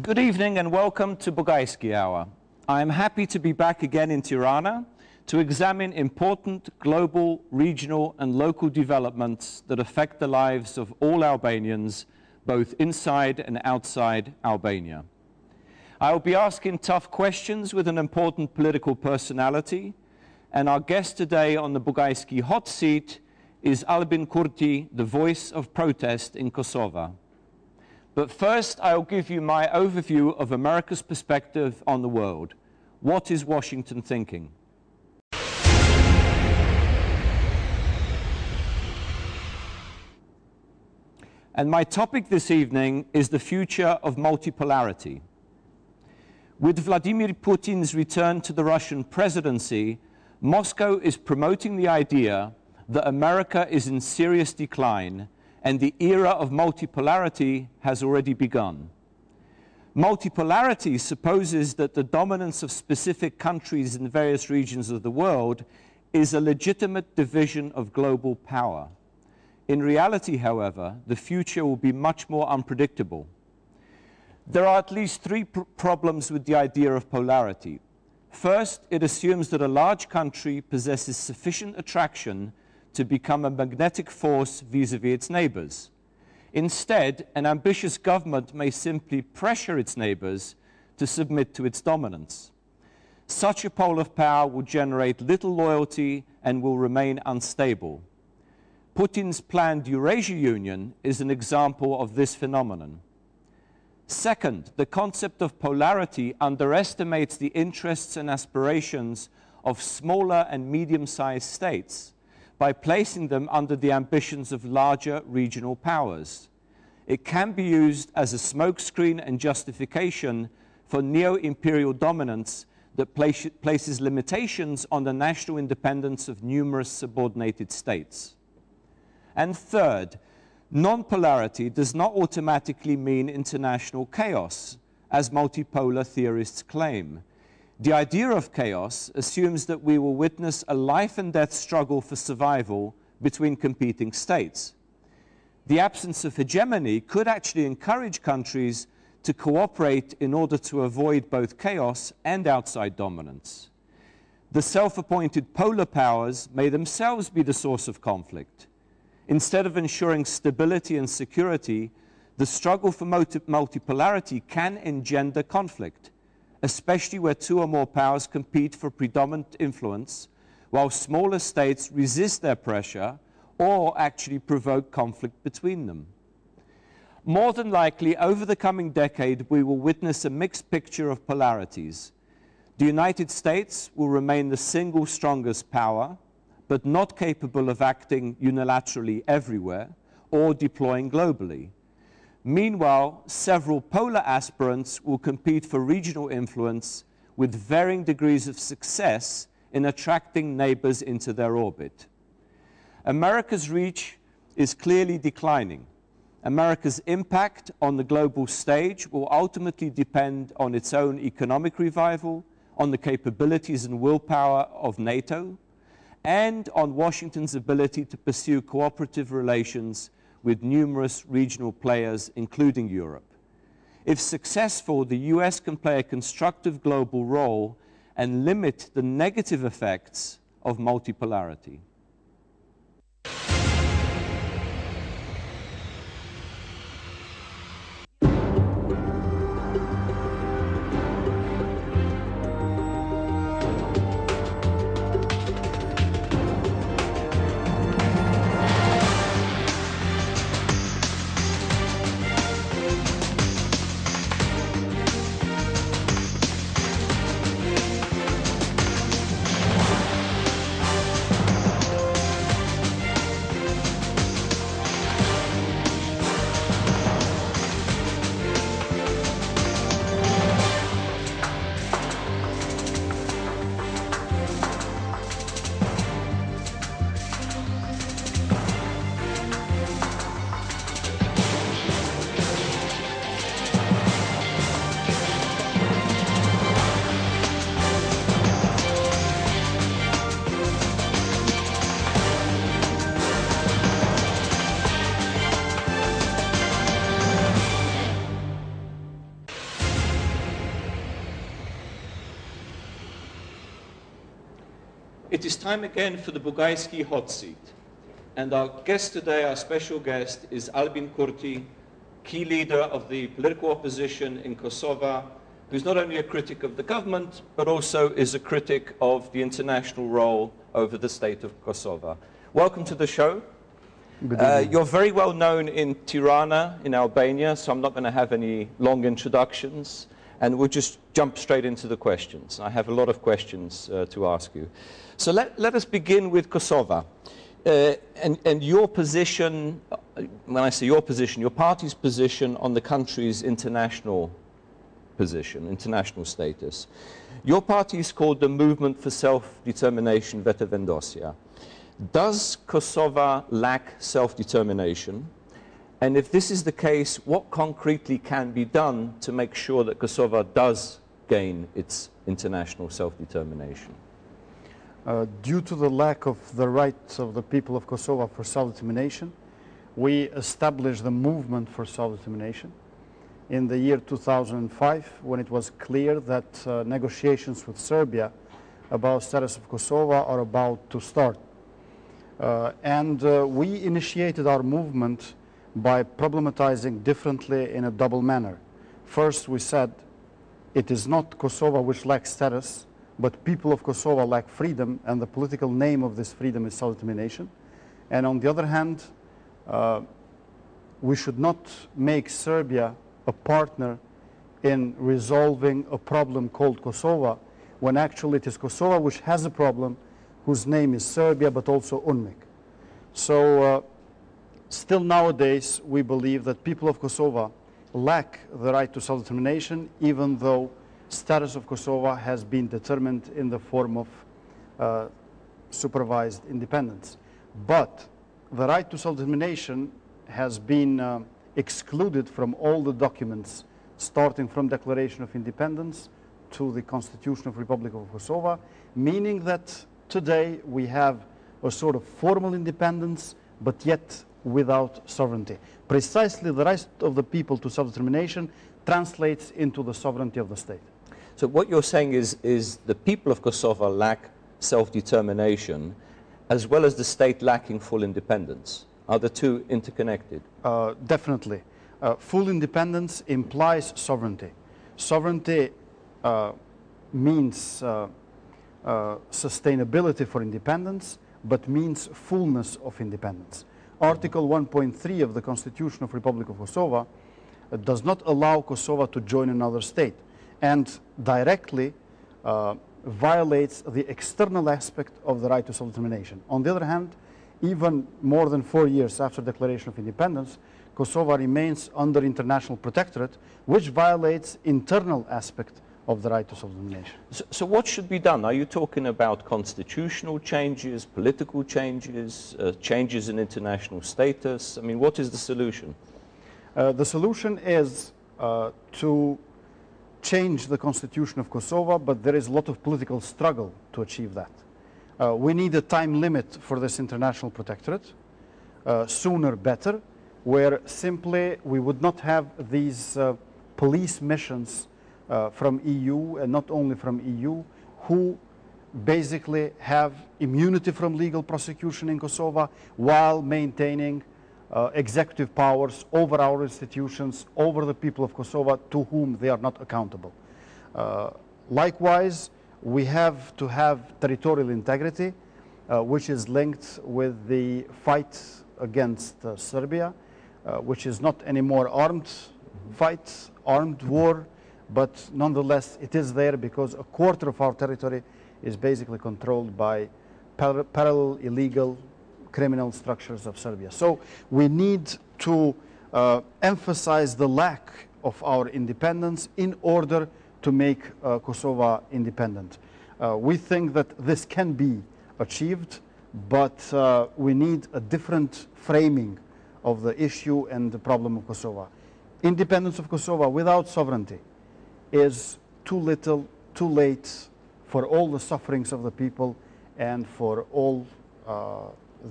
Good evening and welcome to Bugajski Hour. I am happy to be back again in Tirana to examine important global, regional and local developments that affect the lives of all Albanians, both inside and outside Albania. I will be asking tough questions with an important political personality, and our guest today on the Bugajski hot seat is Albin Kurti, the voice of protest in Kosovo. But first, I'll give you my overview of America's perspective on the world. What is Washington thinking? And my topic this evening is the future of multipolarity. With Vladimir Putin's return to the Russian presidency, Moscow is promoting the idea that America is in serious decline and the era of multipolarity has already begun. Multipolarity supposes that the dominance of specific countries in various regions of the world is a legitimate division of global power. In reality, however, the future will be much more unpredictable. There are at least three problems with the idea of polarity. First, it assumes that a large country possesses sufficient attraction to become a magnetic force vis-à-vis its neighbors. Instead, an ambitious government may simply pressure its neighbors to submit to its dominance. Such a pole of power will generate little loyalty and will remain unstable. Putin's planned Eurasia Union is an example of this phenomenon. Second, the concept of polarity underestimates the interests and aspirations of smaller and medium-sized states by placing them under the ambitions of larger regional powers. It can be used as a smokescreen and justification for neo-imperial dominance that places limitations on the national independence of numerous subordinated states. And third, non-polarity does not automatically mean international chaos, as multipolar theorists claim. The idea of chaos assumes that we will witness a life-and-death struggle for survival between competing states. The absence of hegemony could actually encourage countries to cooperate in order to avoid both chaos and outside dominance. The self-appointed polar powers may themselves be the source of conflict. Instead of ensuring stability and security, the struggle for multipolarity can engender conflict, especially where two or more powers compete for predominant influence, while smaller states resist their pressure or actually provoke conflict between them. More than likely, over the coming decade, we will witness a mixed picture of polarities. The United States will remain the single strongest power, but not capable of acting unilaterally everywhere or deploying globally. Meanwhile, several polar aspirants will compete for regional influence with varying degrees of success in attracting neighbors into their orbit. America's reach is clearly declining. America's impact on the global stage will ultimately depend on its own economic revival, on the capabilities and willpower of NATO, and on Washington's ability to pursue cooperative relations with numerous regional players, including Europe. If successful, the US can play a constructive global role and limit the negative effects of multipolarity. It is time again for the Bugajski hot seat. And our guest today, our special guest, is Albin Kurti, key leader of the political opposition in Kosovo, who's not only a critic of the government, but also is a critic of the international role over the state of Kosovo. Welcome to the show. You're very well known in Tirana, in Albania, so I'm not going to have any long introductions, and we'll just jump straight into the questions. I have a lot of questions to ask you. So let us begin with Kosovo. And your position, when I say your position, your party's position on the country's international position, international status. Your party is called the Movement for Self-Determination, VETÖVENDOSJE. Does Kosovo lack self-determination? And if this is the case, what concretely can be done to make sure that Kosovo does gain its international self-determination? Due to the lack of the rights of the people of Kosovo for self-determination, we established the Movement for Self-Determination in the year 2005, when it was clear that negotiations with Serbia about status of Kosovo are about to start. We initiated our movement by problematizing differently in a double manner. First, we said it is not Kosovo which lacks status, but people of Kosovo lack freedom, and the political name of this freedom is self-determination. And on the other hand, we should not make Serbia a partner in resolving a problem called Kosovo, when actually it is Kosovo which has a problem whose name is Serbia, but also UNMIK. So still nowadays, we believe that people of Kosovo lack the right to self-determination, even though status of Kosovo has been determined in the form of supervised independence. But the right to self-determination has been excluded from all the documents, starting from Declaration of Independence to the Constitution of Republic of Kosovo, meaning that today we have a sort of formal independence, but yet without sovereignty. Precisely the right of the people to self-determination translates into the sovereignty of the state. So what you're saying is the people of Kosovo lack self-determination, as well as the state lacking full independence. Are the two interconnected? Definitely. Full independence implies sovereignty. Sovereignty means sustainability for independence, but means fullness of independence. Article 1.3 of the Constitution of Republic of Kosovo does not allow Kosovo to join another state, and directly violates the external aspect of the right to self-determination. On the other hand, even more than 4 years after Declaration of Independence, Kosovo remains under international protectorate, which violates internal aspect of the right to self-determination. So what should be done? Are you talking about constitutional changes, political changes, changes in international status? I mean, what is the solution? The solution is to change the constitution of Kosovo, but there is a lot of political struggle to achieve that. We need a time limit for this international protectorate, sooner better, where simply we would not have these police missions from EU, and not only from EU, who basically have immunity from legal prosecution in Kosovo while maintaining executive powers over our institutions, over the people of Kosovo, to whom they are not accountable. Likewise, we have to have territorial integrity, which is linked with the fight against Serbia, which is not anymore armed fight, armed war, but nonetheless it is there because a quarter of our territory is basically controlled by parallel illegal criminal structures of Serbia. So we need to emphasize the lack of our independence in order to make Kosovo independent. We think that this can be achieved, but we need a different framing of the issue and the problem of Kosovo. Independence of Kosovo without sovereignty is too little, too late for all the sufferings of the people and for all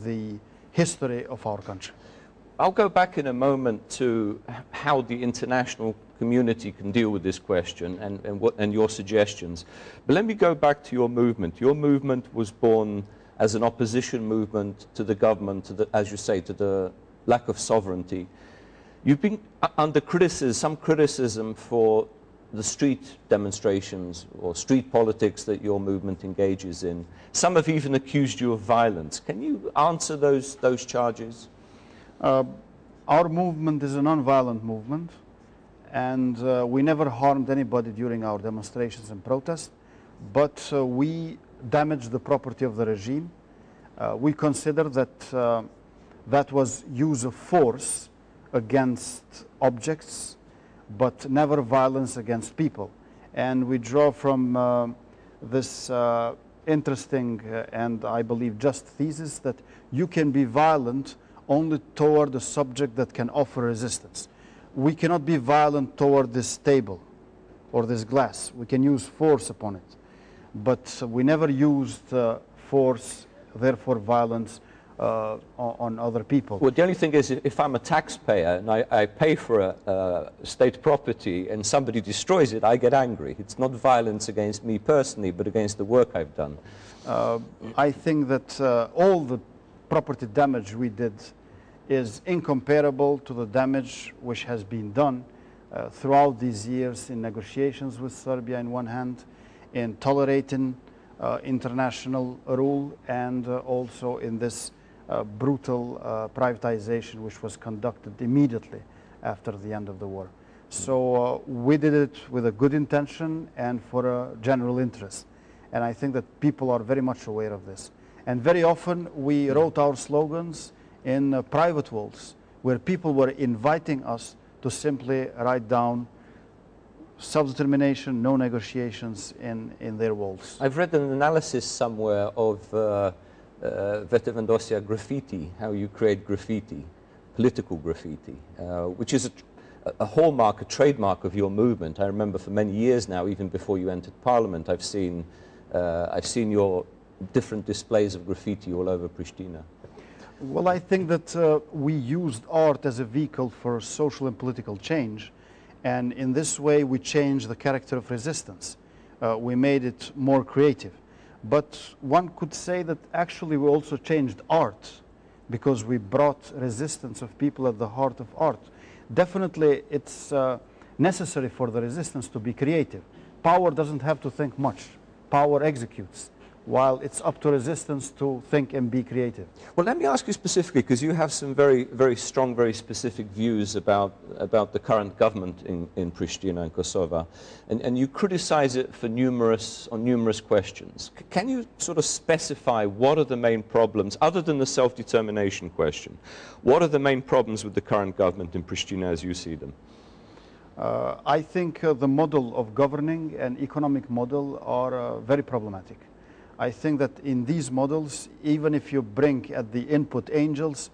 the history of our country. I'll go back in a moment to how the international community can deal with this question and your suggestions. But let me go back to your movement. Your movement was born as an opposition movement to the government, to the, as you say, to the lack of sovereignty. You've been under criticism, some criticism for the street demonstrations or street politics that your movement engages in. Some have even accused you of violence. Can you answer those charges? Our movement is a non-violent movement, and we never harmed anybody during our demonstrations and protests, but we damaged the property of the regime. We consider that that was use of force against objects, but never violence against people. And we draw from this interesting and I believe just thesis that you can be violent only toward a subject that can offer resistance. We cannot be violent toward this table or this glass. We can use force upon it, but we never used force, therefore violence, on other people. Well, the only thing is, if I'm a taxpayer and I pay for a state property and somebody destroys it, I get angry. It's not violence against me personally, but against the work I've done. I think that all the property damage we did is incomparable to the damage which has been done throughout these years in negotiations with Serbia on one hand, in tolerating international rule, and also in this brutal privatization which was conducted immediately after the end of the war. So we did it with a good intention and for a general interest. And I think that people are very much aware of this. And very often we wrote our slogans in private walls where people were inviting us to simply write down self-determination, no negotiations in their walls. I've read an analysis somewhere of VETÖVENDOSJE graffiti, how you create graffiti, political graffiti, which is a hallmark, a trademark of your movement. I remember for many years now, even before you entered Parliament, I've seen your different displays of graffiti all over Pristina. Well, I think that we used art as a vehicle for social and political change, and in this way we changed the character of resistance. We made it more creative. But one could say that actually we also changed art because we brought resistance of people at the heart of art. Definitely it's necessary for the resistance to be creative. Power doesn't have to think much. Power executes, while it's up to resistance to think and be creative. Well, let me ask you specifically, because you have some very, very strong, very specific views about the current government in Pristina and Kosovo, and you criticize it for on numerous questions. Can you sort of specify what are the main problems, other than the self-determination question? What are the main problems with the current government in Pristina as you see them? I think the model of governing and economic model are very problematic. I think that in these models, even if you bring at the input angels,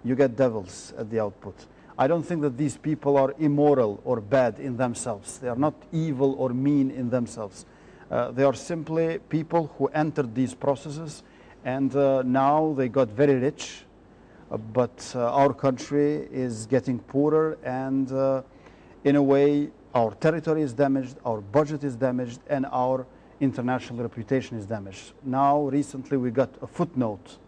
you get devils at the output. I don't think that these people are immoral or bad in themselves. They are not evil or mean in themselves. They are simply people who entered these processes, and now they got very rich, but our country is getting poorer, and in a way our territory is damaged, our budget is damaged, and our international reputation is damaged. Now, recently, we got a footnote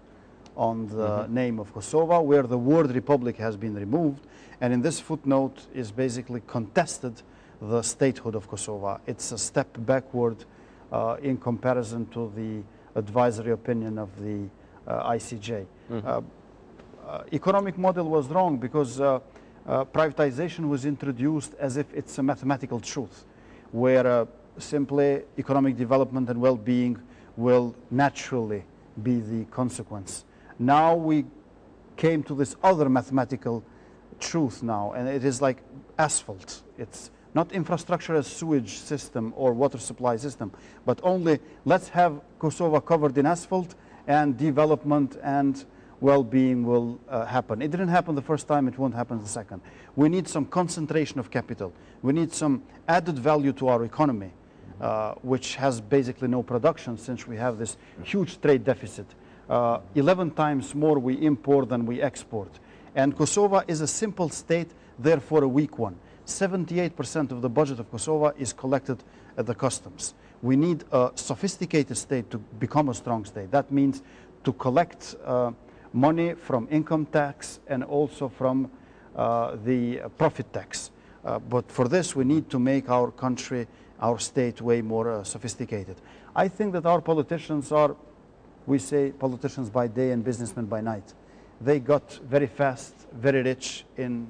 on the name of Kosovo, where the word republic has been removed, and in this footnote is basically contested the statehood of Kosovo. It's a step backward in comparison to the advisory opinion of the ICJ. Economic model was wrong because privatization was introduced as if it's a mathematical truth, where simply economic development and well-being will naturally be the consequence. Now we came to this other mathematical truth now, and it is like asphalt. It's not infrastructure as sewage system or water supply system, but only let's have Kosovo covered in asphalt, and development and well-being will happen. It didn't happen the first time, it won't happen the second. We need some concentration of capital. We need some added value to our economy, which has basically no production since we have this huge trade deficit. 11 times more we import than we export. And Kosovo is a simple state, therefore a weak one. 78% of the budget of Kosovo is collected at the customs. We need a sophisticated state to become a strong state. That means to collect money from income tax and also from the profit tax. But for this, we need to make our country, our state, way more sophisticated. I think that our politicians are, we say politicians by day and businessmen by night. They got very fast, very rich in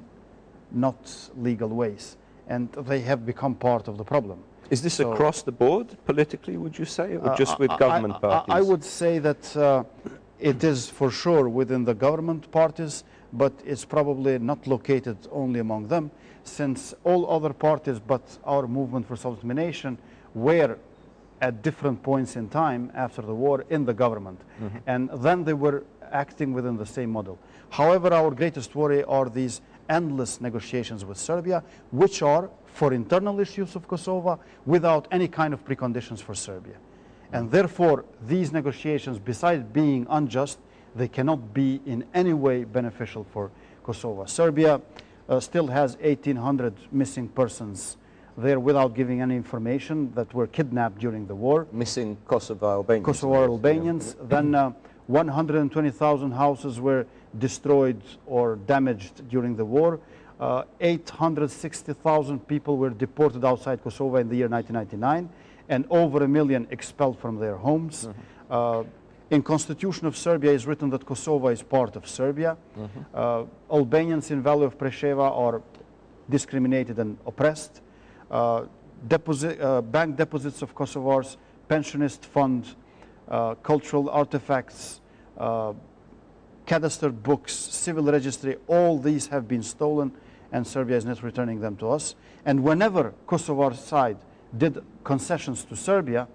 not legal ways, and they have become part of the problem. Is this across the board, politically, would you say, or just with government parties? I would say that it is for sure within the government parties, but it's probably not located only among them, since all other parties but our movement for self-determination were at different points in time after the war in the government. Mm-hmm. And then they were acting within the same model. However, our greatest worry are these endless negotiations with Serbia, which are for internal issues of Kosovo without any kind of preconditions for Serbia. And therefore, these negotiations, besides being unjust, they cannot be in any way beneficial for Kosovo. Serbia still has 1,800 missing persons there without giving any information that were kidnapped during the war. Missing Kosovo Albanians. Kosovo Albanians. Yeah. Then 120,000 houses were destroyed or damaged during the war. 860,000 people were deported outside Kosovo in the year 1999, and over 1 million expelled from their homes. Mm-hmm. In Constitution of Serbia is written that Kosovo is part of Serbia. Mm-hmm. Albanians in Valley of Preševa are discriminated and oppressed. Bank deposits of Kosovars, pensionist fund, cultural artifacts, cadaster books, civil registry, all these have been stolen, and Serbia is not returning them to us. And whenever Kosovar side did concessions to Serbia,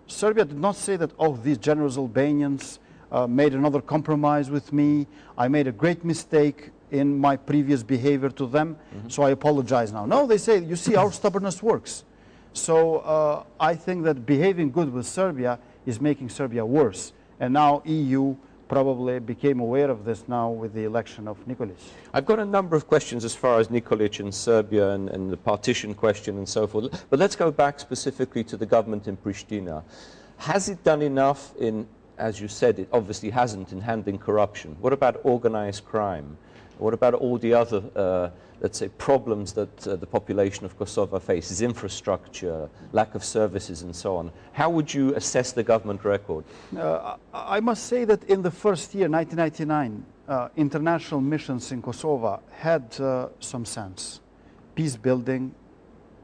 Serbia did not say that, oh, these generous Albanians made another compromise with me, I made a great mistake in my previous behavior to them, mm-hmm. so I apologize now. No, they say, you see, our stubbornness works. So I think that behaving good with Serbia is making Serbia worse. And now EU probably became aware of this now with the election of Nikolic. I've got a number of questions as far as Nikolic and Serbia and the partition question and so forth. But let's go back specifically to the government in Pristina. Has it done enough in, as you said, it obviously hasn't, in handling corruption? What about organized crime? What about all the other, let's say, problems that the population of Kosovo faces, infrastructure, lack of services, and so on? How would you assess the government record? I must say that in the first year, 1999, international missions in Kosovo had some sense. Peace building,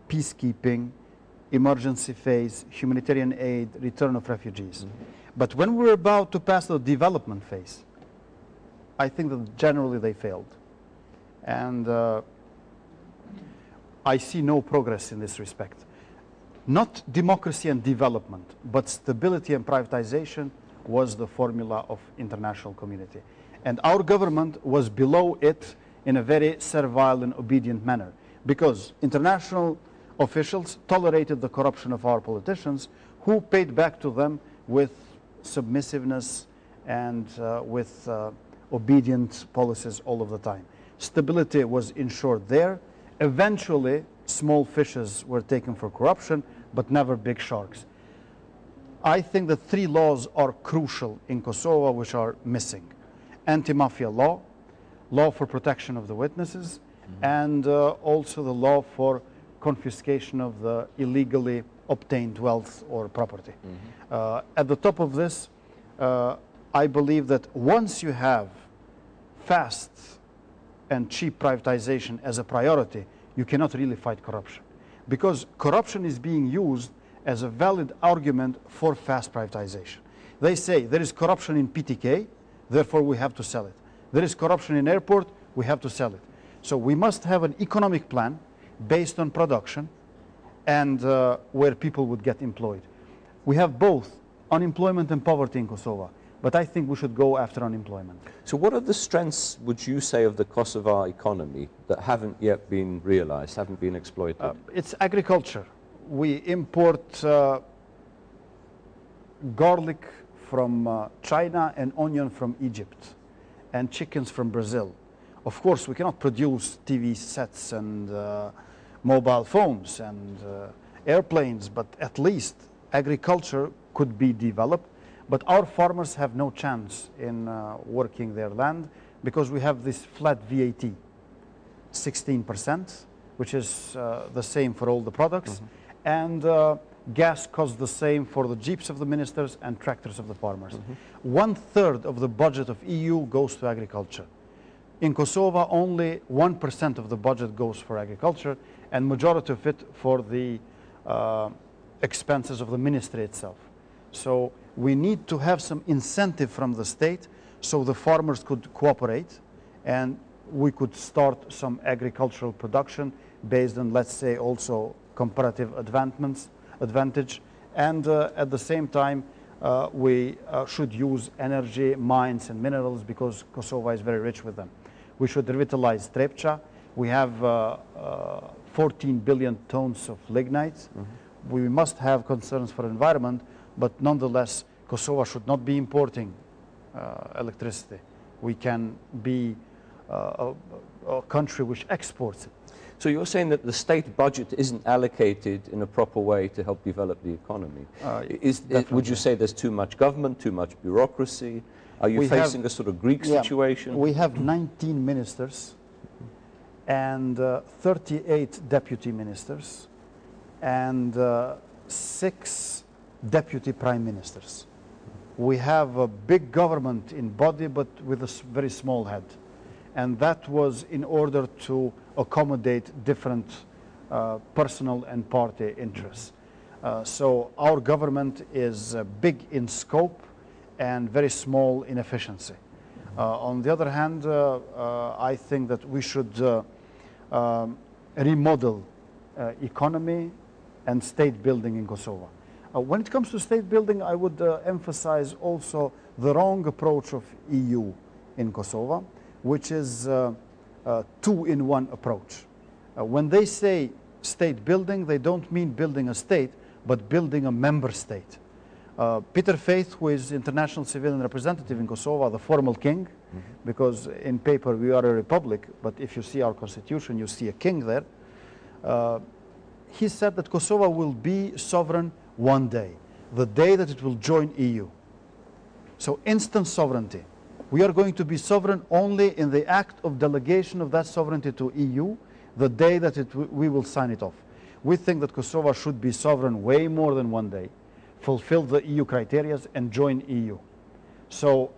peacekeeping, emergency phase, humanitarian aid, return of refugees. Mm-hmm. But when we were about to pass the development phase, I think that generally they failed. And I see no progress in this respect. Not democracy and development, but stability and privatization was the formula of international community. And our government was below it in a very servile and obedient manner, because international officials tolerated the corruption of our politicians, who paid back to them with submissiveness and with obedient policies all of the time. Stability was ensured there. Eventually, small fishes were taken for corruption, but never big sharks. I think that 3 laws are crucial in Kosovo which are missing. Anti-mafia law, law for protection of the witnesses, mm-hmm. and also the law for confiscation of the illegally obtained wealth or property. Mm-hmm. At the top of this, I believe that once you have fast and cheap privatization as a priority, you cannot really fight corruption. Because corruption is being used as a valid argument for fast privatization. They say there is corruption in PTK, therefore we have to sell it. There is corruption in airport, we have to sell it. So we must have an economic plan based on production and where people would get employed. We have both unemployment and poverty in Kosovo, but I think we should go after unemployment. So what are the strengths, would you say, of the Kosovo economy that haven't yet been realized, haven't been exploited? It's agriculture. We import garlic from China and onion from Egypt and chickens from Brazil. Of course, we cannot produce TV sets and mobile phones and airplanes, but at least agriculture could be developed. But our farmers have no chance in working their land because we have this flat VAT, 16%, which is the same for all the products. And gas costs the same for the jeeps of the ministers and tractors of the farmers. 1/3 of the budget of EU goes to agriculture. In Kosovo, only 1% of the budget goes for agriculture, and majority of it for the expenses of the ministry itself. So we need to have some incentive from the state so the farmers could cooperate and we could start some agricultural production based on, let's say, also comparative advantage. And at the same time, we should use energy, mines, and minerals because Kosovo is very rich with them. We should revitalize Trepča. We have 14 billion tons of lignite. We must have concerns for environment, but nonetheless, Kosovo should not be importing electricity. We can be a country which exports it. So you're saying that the state budget isn't allocated in a proper way to help develop the economy. Would you say there's too much government, too much bureaucracy? Are you facing a sort of Greek situation? We have 19 ministers and 38 deputy ministers and 6 deputy prime ministers. We have a big government in body but with a very small head. And that was in order to accommodate different personal and party interests. So our government is big in scope and very small in efficiency. On the other hand, I think that we should remodel economy and state building in Kosovo. When it comes to state building, I would emphasize also the wrong approach of EU in Kosovo, which is a two-in-one approach. When they say state building, they don't mean building a state, but building a member state. Peter Faith, who is international civilian representative in Kosovo, the formal king, because in paper we are a republic, but if you see our constitution, you see a king there. He said that Kosovo will be sovereign one day, the day that it will join EU. So instant sovereignty. We are going to be sovereign only in the act of delegation of that sovereignty to EU, the day that we will sign it off. We think that Kosovo should be sovereign way more than one day, fulfill the EU criteria and join EU. So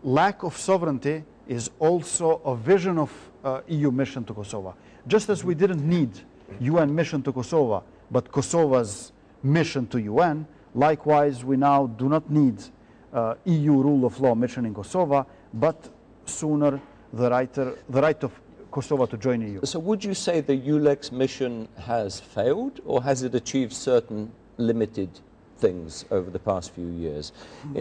lack of sovereignty is also a vision of EU mission to Kosovo. Just as we didn't need UN mission to Kosovo, but Kosovo's mission to UN, likewise we now do not need EU rule of law mission in Kosovo, but sooner the right of Kosovo to join EU. So would you say the EULEX mission has failed, or has it achieved certain limited things over the past few years?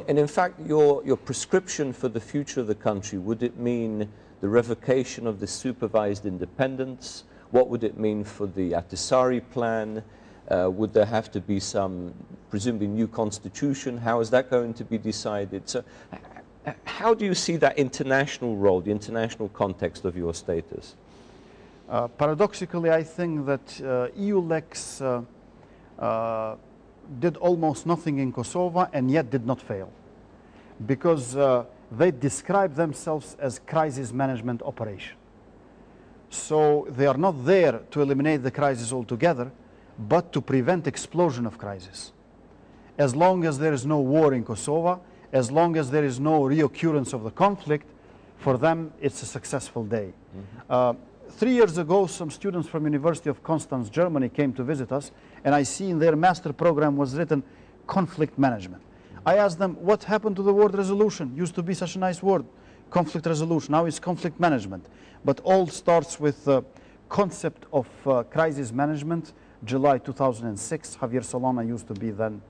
And in fact, your prescription for the future of the country, would it mean the revocation of the supervised independence? What would it mean for the Ahtisaari plan? Would there have to be some, presumably, new constitution? How is that going to be decided? So how do you see that international role, the international context of your status? Paradoxically, I think that EULEX did almost nothing in Kosovo and yet did not fail, because they describe themselves as crisis management operation. So they are not there to eliminate the crisis altogether, but to prevent explosion of crisis. As long as there is no war in Kosovo, as long as there is no reoccurrence of the conflict, for them it's a successful day. 3 years ago, some students from University of Constance, Germany came to visit us, and I see in their master program was written conflict management. I asked them, what happened to the word resolution? Used to be such a nice word, conflict resolution. Now it's conflict management. But all starts with the concept of crisis management. July 2006, Javier Solana used to be then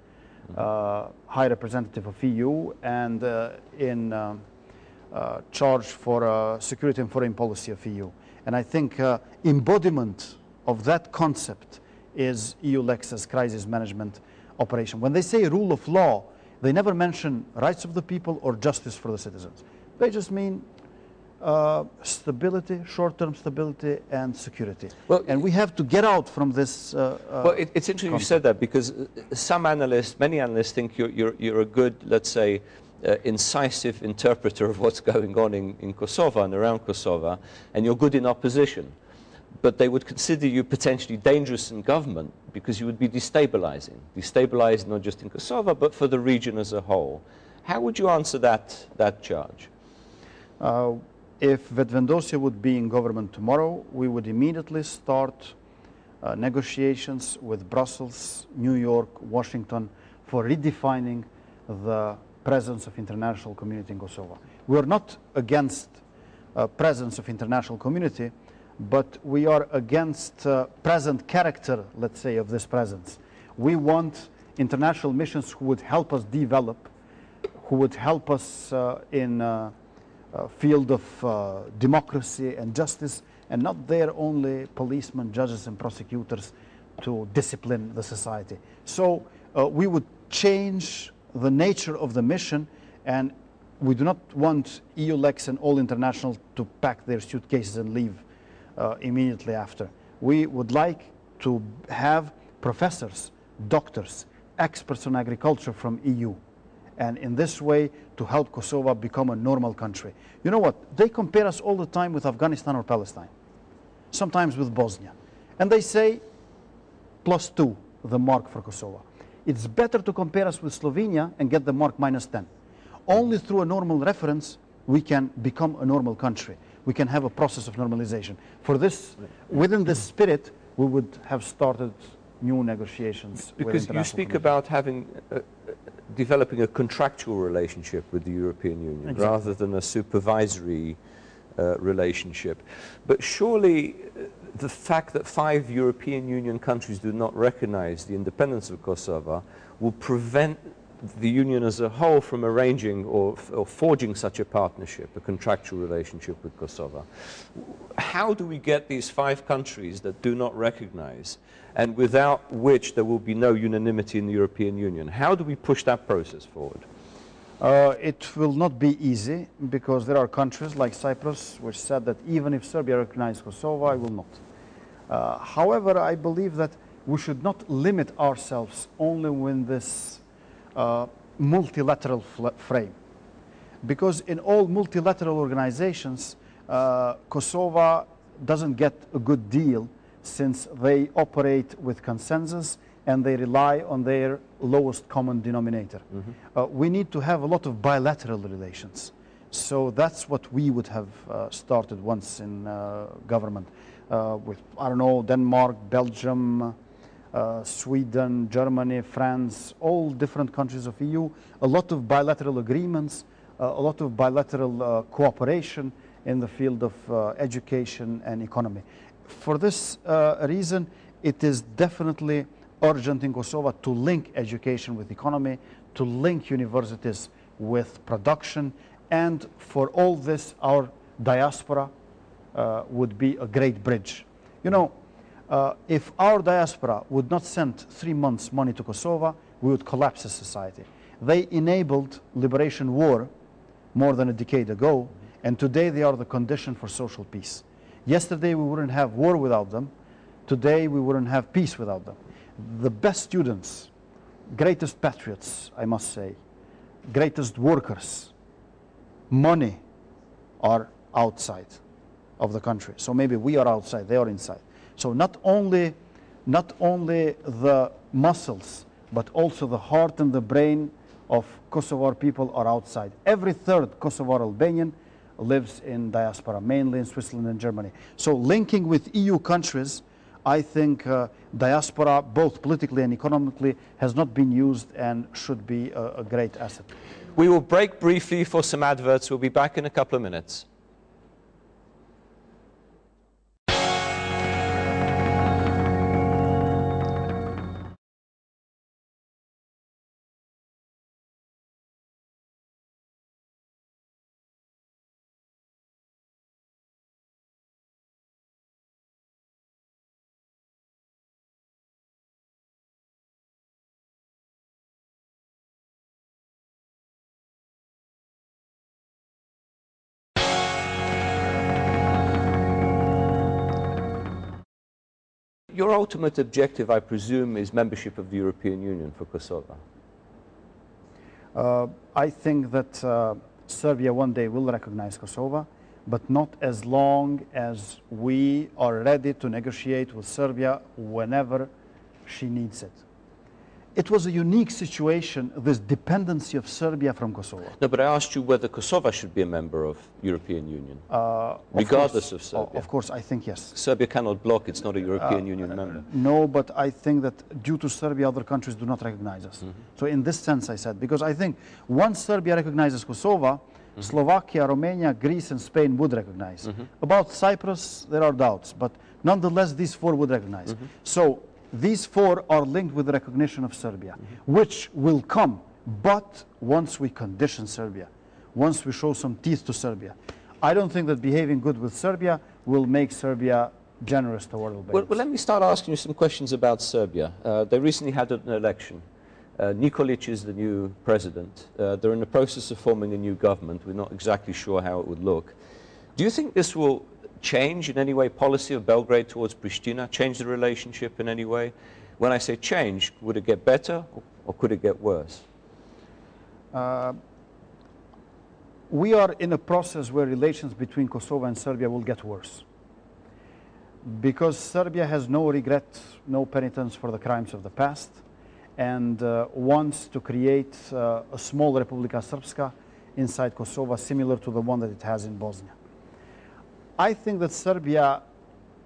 High Representative of EU and in charge for security and foreign policy of EU. And I think embodiment of that concept is EULEX's crisis management operation. When they say rule of law, they never mention rights of the people or justice for the citizens. They just mean stability, short-term stability and security. Well, and we have to get out from this well, it's interesting you said that, because some analysts, many analysts think you're a good, let's say, incisive interpreter of what's going on in Kosovo and around Kosovo, and you're good in opposition. But they would consider you potentially dangerous in government because you would be destabilizing not just in Kosovo, but for the region as a whole. How would you answer that charge? If VETÖVENDOSJE would be in government tomorrow, we would immediately start negotiations with Brussels, New York, Washington for redefining the presence of international community in Kosovo. We are not against presence of international community, but we are against present character, let's say, of this presence. We want international missions who would help us develop, who would help us in field of democracy and justice, and not there only policemen, judges and prosecutors to discipline the society. So we would change the nature of the mission, and we do not want EULEX and all international to pack their suitcases and leave immediately after. We would like to have professors, doctors, experts on agriculture from EU, and in this way to help Kosovo become a normal country. You know what? They compare us all the time with Afghanistan or Palestine, sometimes with Bosnia, and they say +2, the mark for Kosovo. It's better to compare us with Slovenia and get the mark -10. Only through a normal reference we can become a normal country. We can have a process of normalization. For this, within this spirit, we would have started new negotiations. Because you speak about having developing a contractual relationship with the European Union, exactly, rather than a supervisory relationship. But surely the fact that 5 European Union countries do not recognize the independence of Kosovo will prevent the Union as a whole from arranging or forging such a partnership, a contractual relationship with Kosovo. How do we get these 5 countries that do not recognize, and without which there will be no unanimity in the European Union? How do we push that process forward? It will not be easy, because there are countries like Cyprus which said that even if Serbia recognizes Kosovo, I will not. However, I believe that we should not limit ourselves only with this multilateral frame, because in all multilateral organizations, Kosovo doesn't get a good deal, since they operate with consensus and they rely on their lowest common denominator. We need to have a lot of bilateral relations. So that's what we would have started once in government with, I don't know, Denmark, Belgium, Sweden, Germany, France, all different countries of EU, a lot of bilateral agreements, a lot of bilateral cooperation in the field of education and economy. For this reason, it is definitely urgent in Kosovo to link education with economy, to link universities with production, and for all this, our diaspora would be a great bridge. You know, if our diaspora would not send 3 months money to Kosovo, we would collapse as society. They enabled liberation war more than a decade ago, and today they are the condition for social peace. Yesterday we wouldn't have war without them. Today we wouldn't have peace without them. The best students, greatest patriots, I must say, greatest workers, money are outside of the country. So maybe we are outside, they are inside. So not only the muscles, but also the heart and the brain of Kosovar people are outside. Every 3rd Kosovar Albanian lives in diaspora, mainly in Switzerland and Germany. So linking with EU countries, I think diaspora, both politically and economically, has not been used and should be a great asset. We will break briefly for some adverts. We'll be back in a couple of minutes. your ultimate objective, I presume, is membership of the European Union for Kosovo. I think that Serbia one day will recognize Kosovo, but not as long as we are ready to negotiate with Serbia whenever she needs it. It was a unique situation, this dependency of Serbia from Kosovo. No, but I asked you whether Kosovo should be a member of European Union, regardless of Serbia. Of course, I think yes. Serbia cannot block, it's not a European Union member. No, but I think that due to Serbia, other countries do not recognize us. So in this sense, I said, because I think once Serbia recognizes Kosovo, Slovakia, Romania, Greece, and Spain would recognize. About Cyprus, there are doubts, but nonetheless, these four would recognize. So these four are linked with the recognition of Serbia, which will come, but once we condition Serbia, once we show some teeth to Serbia. I don't think that behaving good with Serbia will make Serbia generous toward Albania. Well, let me start asking you some questions about Serbia. They recently had an election. Nikolic is the new president. They're in the process of forming a new government. We're not exactly sure how it would look. Do you think this will change in any way policy of Belgrade towards Pristina, change the relationship in any way? When I say change, would it get better or could it get worse? We are in a process where relations between Kosovo and Serbia will get worse. Because Serbia has no regret, no penitence for the crimes of the past, and wants to create a small Republika Srpska inside Kosovo, similar to the one that it has in Bosnia. I think that Serbia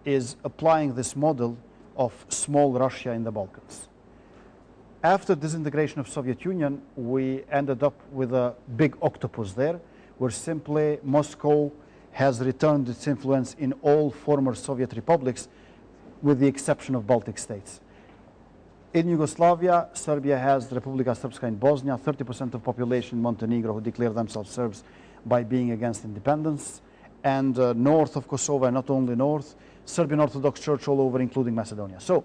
is applying this model of small Russia in the Balkans. After disintegration of Soviet Union, we ended up with a big octopus there, where simply Moscow has returned its influence in all former Soviet republics, with the exception of Baltic states. In Yugoslavia, Serbia has the Republika Srpska in Bosnia, 30% of population in Montenegro who declare themselves Serbs by being against independence, and north of Kosovo, and not only north, Serbian Orthodox Church all over, including Macedonia. So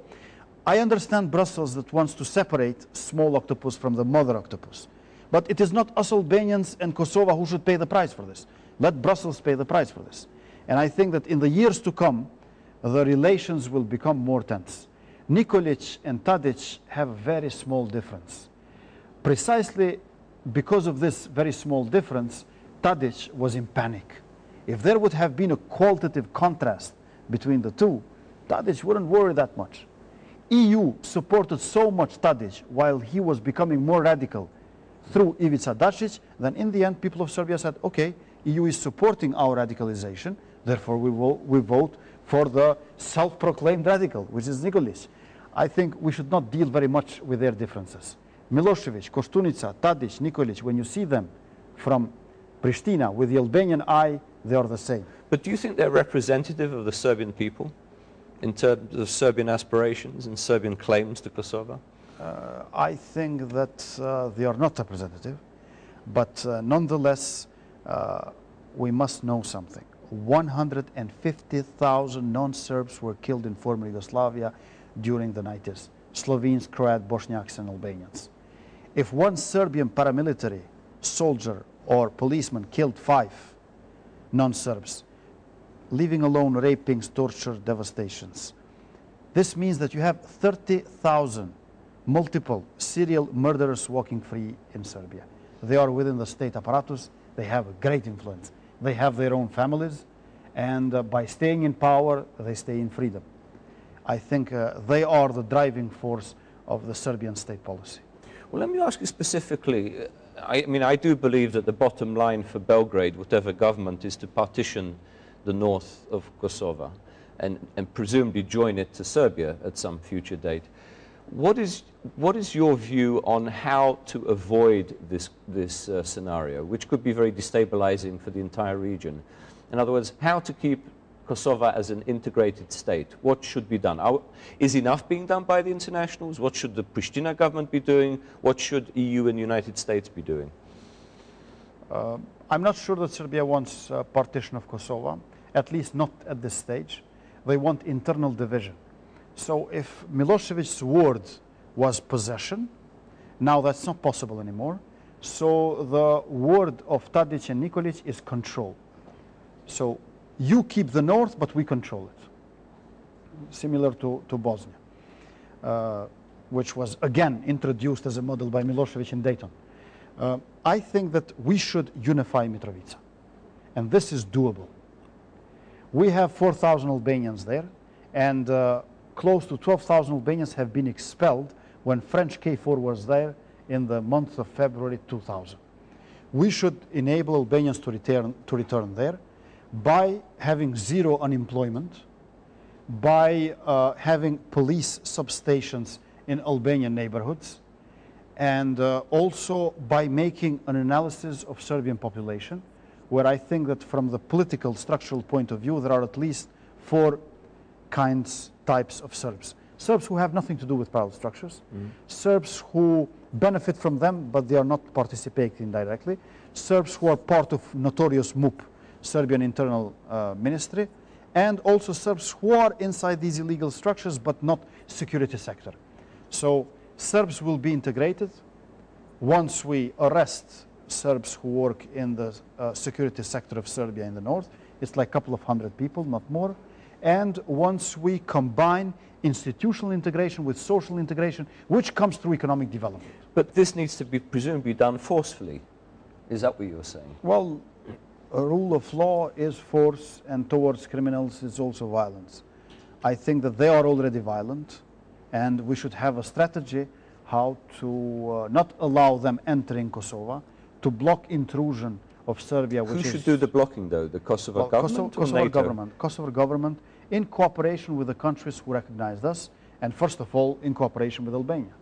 I understand Brussels that wants to separate small octopus from the mother octopus. But it is not us Albanians and Kosovo who should pay the price for this. Let Brussels pay the price for this. And I think that in the years to come, the relations will become more tense. Nikolic and Tadic have a very small difference. Precisely because of this very small difference, Tadic was in panic. If there would have been a qualitative contrast between the two, Tadic wouldn't worry that much. EU supported so much Tadic while he was becoming more radical through Ivica Dačić, then in the end people of Serbia said, okay, EU is supporting our radicalization, therefore we vote for the self-proclaimed radical, which is Nikolic. I think we should not deal very much with their differences. Milosevic, Koštunica, Tadic, Nikolic, when you see them from Pristina with the Albanian eye, they are the same. But do you think they're representative of the Serbian people in terms of Serbian aspirations and Serbian claims to Kosovo? I think that they are not representative, but nonetheless, we must know something. 150,000 non-Serbs were killed in former Yugoslavia during the 90s. Slovenes, Croats, Bosniaks, and Albanians. If one Serbian paramilitary soldier or policeman killed 5 non-Serbs, leaving alone rapings, torture, devastations, this means that you have 30,000 multiple serial murderers walking free in Serbia. They are within the state apparatus. They have a great influence. They have their own families, and by staying in power, they stay in freedom. I think they are the driving force of the Serbian state policy. Well, let me ask you specifically. I mean, I do believe that the bottom line for Belgrade, whatever government, is to partition the north of Kosovo and presumably join it to Serbia at some future date. What is your view on how to avoid this scenario, which could be very destabilizing for the entire region? In other words, how to keep Kosovo as an integrated state? What should be done? Is enough being done by the internationals? What should the Pristina government be doing? What should EU and the United States be doing? I'm not sure that Serbia wants partition of Kosovo, at least not at this stage. They want internal division. So if Milosevic's word was possession, now that's not possible anymore. So the word of Tadic and Nikolic is control. So you keep the north, but we control it. similar to Bosnia, which was again introduced as a model by Milosevic in Dayton. I think that we should unify Mitrovica, and this is doable. We have 4,000 Albanians there, and close to 12,000 Albanians have been expelled when French KFOR was there in the month of February 2000. We should enable Albanians to return there by having zero unemployment, by having police substations in Albanian neighborhoods, and also by making an analysis of Serbian population, where I think that from the political structural point of view, there are at least 4 types of Serbs. Serbs who have nothing to do with parallel structures, Serbs who benefit from them, but they are not participating directly, Serbs who are part of notorious MUP, Serbian Internal Ministry, and also Serbs who are inside these illegal structures, but not security sector. So Serbs will be integrated once we arrest Serbs who work in the security sector of Serbia in the north. It's like a couple of hundred people, not more. And once we combine institutional integration with social integration, which comes through economic development. But this needs to be presumably done forcefully. Is that what you're saying? Well, a rule of law is force, and towards criminals is also violence. I think that they are already violent, and we should have a strategy how to not allow them entering Kosovo, to block intrusion of Serbia. Who should do the blocking, though? The Kosovo government or NATO? Kosovo government, in cooperation with the countries who recognized us, and first of all, in cooperation with Albania.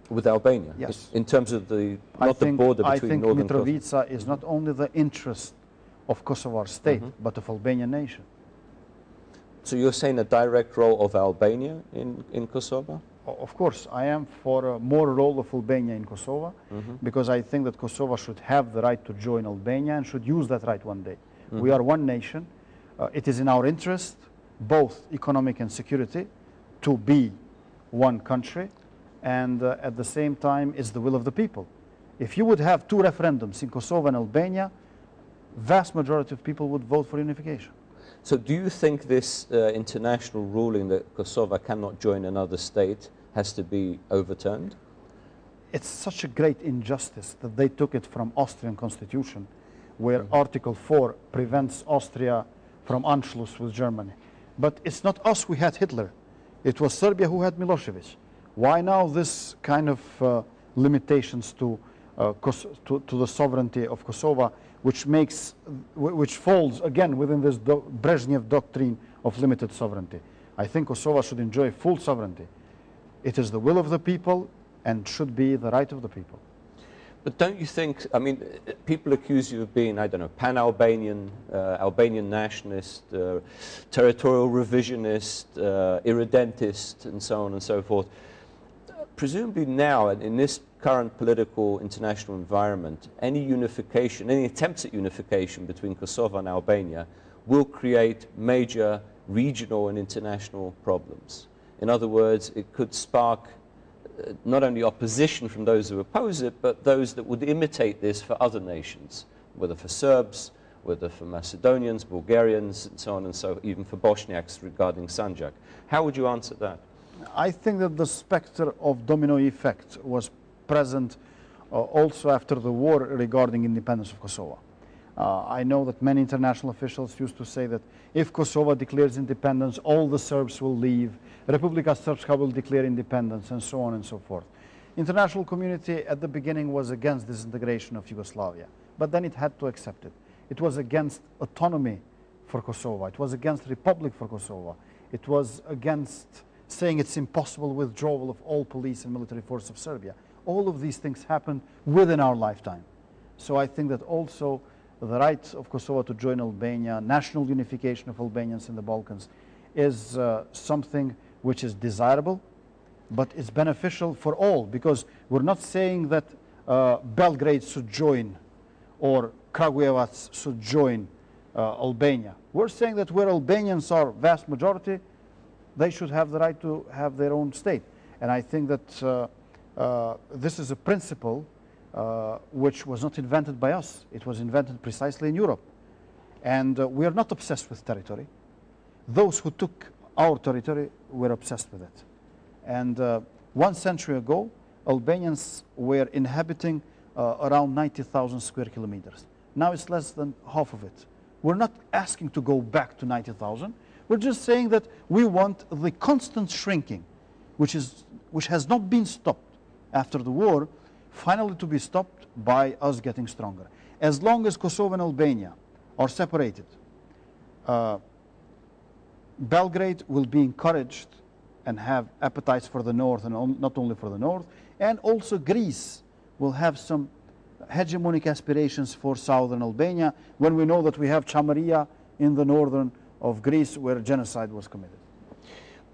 With Albania? Yes. In terms of the, not the border between northern Kosovo? I think Mitrovica is not only the interest of Kosovo state, but of Albanian nation. So you're saying a direct role of Albania in Kosovo? Of course, I am for a more role of Albania in Kosovo, because I think that Kosovo should have the right to join Albania and should use that right one day. We are one nation. It is in our interest, both economic and security, to be one country, and at the same time, it's the will of the people. If you would have 2 referendums in Kosovo and Albania, vast majority of people would vote for unification. So do you think this international ruling that Kosovo cannot join another state has to be overturned? It's such a great injustice that they took it from Austrian constitution, where Article 4 prevents Austria from Anschluss with Germany. But it's not us who had Hitler. It was Serbia who had Milosevic. Why now this kind of limitations to the sovereignty of Kosovo, which falls again within this Brezhnev doctrine of limited sovereignty? I think Kosovo should enjoy full sovereignty. It is the will of the people and should be the right of the people. But don't you think, I mean, people accuse you of being, I don't know, pan-Albanian, Albanian nationalist, territorial revisionist, irredentist, and so on and so forth. Presumably now, in this current political international environment, any unification, any attempts at unification between Kosovo and Albania will create major regional and international problems. In other words, it could spark not only opposition from those who oppose it, but those that would imitate this for other nations, whether for Serbs, whether for Macedonians, Bulgarians, and so on and so, even for Bosniaks regarding Sanjak. How would you answer that? I think that the specter of domino effect was present also after the war regarding independence of Kosovo. I know that many international officials used to say that if Kosovo declares independence, all the Serbs will leave, Republika Srpska will declare independence, and so on and so forth. International community at the beginning was against disintegration of Yugoslavia, but then it had to accept it. It was against autonomy for Kosovo. It was against Republic for Kosovo. It was against saying it's impossible withdrawal of all police and military force of Serbia. All of these things happened within our lifetime. So I think that also the right of Kosovo to join Albania, national unification of Albanians in the Balkans, is something which is desirable, but it's beneficial for all, because we're not saying that Belgrade should join or Kragujevac should join Albania. We're saying that where Albanians are vast majority, they should have the right to have their own state. And I think that this is a principle which was not invented by us. It was invented precisely in Europe. And we are not obsessed with territory. Those who took our territory, we're obsessed with it. And 1 century ago, Albanians were inhabiting around 90,000 square kilometers. Now it's less than half of it. We're not asking to go back to 90,000. We're just saying that we want the constant shrinking, which has not been stopped after the war, finally to be stopped by us getting stronger. As long as Kosovo and Albania are separated, Belgrade will be encouraged and have appetites for the north, and not only for the north, and also Greece will have some hegemonic aspirations for southern Albania when we know that we have Chameria in the northern of Greece where genocide was committed.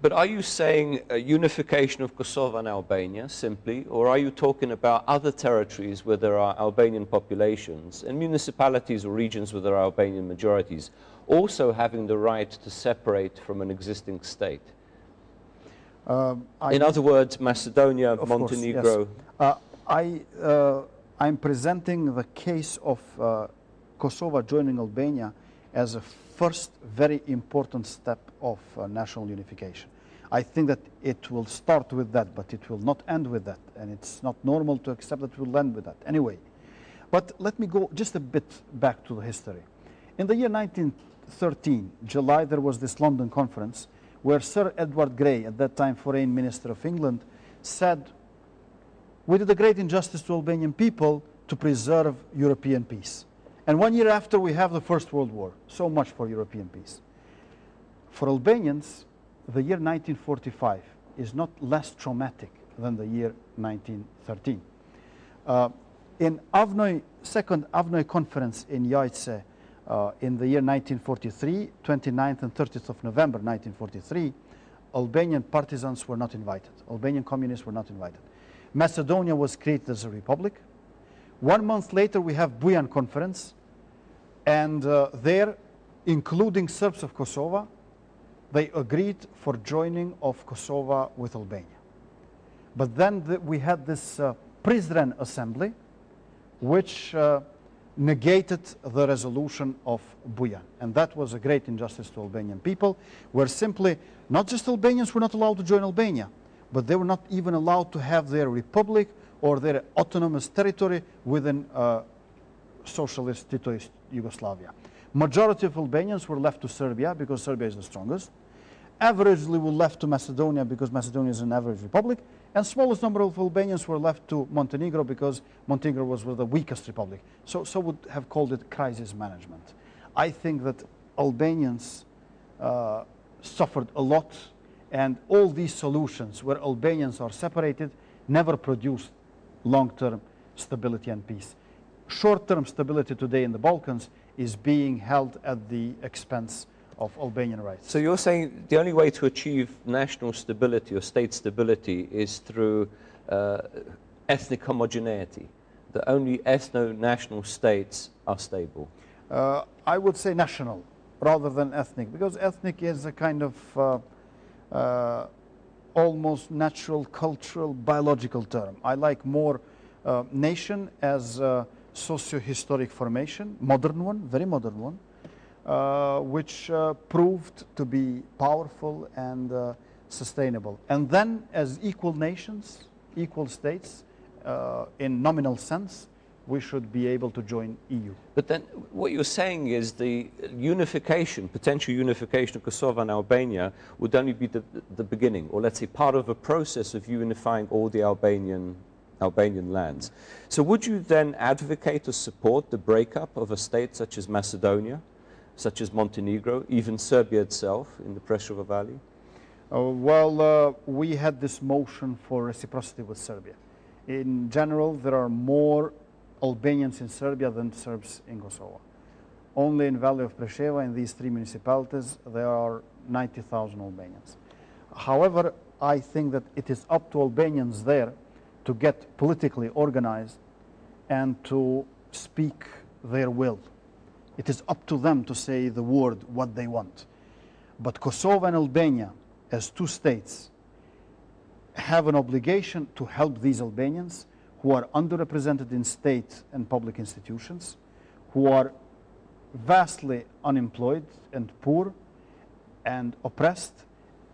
But are you saying a unification of Kosovo and Albania simply, or are you talking about other territories where there are Albanian populations and municipalities or regions where there are Albanian majorities also having the right to separate from an existing state? In other words, Macedonia, Montenegro. Course, yes. I'm presenting the case of Kosovo joining Albania as a first very important step of national unification. I think that it will start with that, but it will not end with that. And it's not normal to accept that it will end with that. Anyway, but let me go just a bit back to the history. In the year 1913, July, there was this London conference where Sir Edward Grey, at that time Foreign Minister of England, said, we did a great injustice to Albanian people to preserve European peace. And 1 year after, we have the First World War. So much for European peace. For Albanians, the year 1945 is not less traumatic than the year 1913. In second Avnoj conference in Jajce in the year 1943, 29th and 30th of November 1943, Albanian partisans were not invited. Albanian communists were not invited. Macedonia was created as a republic. 1 month later, we have Bujan conference, and there, including Serbs of Kosovo, they agreed for joining of Kosovo with Albania. But then we had this Prizren assembly, which negated the resolution of Bujan. And that was a great injustice to Albanian people, where simply, not just Albanians were not allowed to join Albania, but they were not even allowed to have their republic or their autonomous territory within socialist Titoist Yugoslavia. Majority of Albanians were left to Serbia because Serbia is the strongest. Averagely were left to Macedonia because Macedonia is an average republic. And smallest number of Albanians were left to Montenegro because Montenegro was the weakest republic. So would have called it crisis management. I think that Albanians suffered a lot, and all these solutions where Albanians are separated never produced long-term stability and peace. Short-term stability today in the Balkans is being held at the expense of Albanian rights. So you're saying the only way to achieve national stability or state stability is through ethnic homogeneity, that only ethno-national states are stable? I would say national rather than ethnic, because ethnic is a kind of almost natural, cultural, biological term. I like more nation as a socio-historic formation, modern one, very modern one, which proved to be powerful and sustainable. And then as equal nations, equal states, in nominal sense, we should be able to join EU. But then what you're saying is the unification, potential unification of Kosovo and Albania would only be the beginning, or let's say part of a process of unifying all the Albanian lands. So would you then advocate or support the breakup of a state such as Macedonia, such as Montenegro, even Serbia itself in the Preševo Valley? We had this motion for reciprocity with Serbia. In general, there are more Albanians in Serbia than Serbs in Kosovo. Only in Valley of Preševo, in these 3 municipalities, there are 90,000 Albanians. However, I think that it is up to Albanians there to get politically organized and to speak their will. It is up to them to say the word, what they want. But Kosovo and Albania, as 2 states, have an obligation to help these Albanians who are underrepresented in state and public institutions, who are vastly unemployed and poor and oppressed,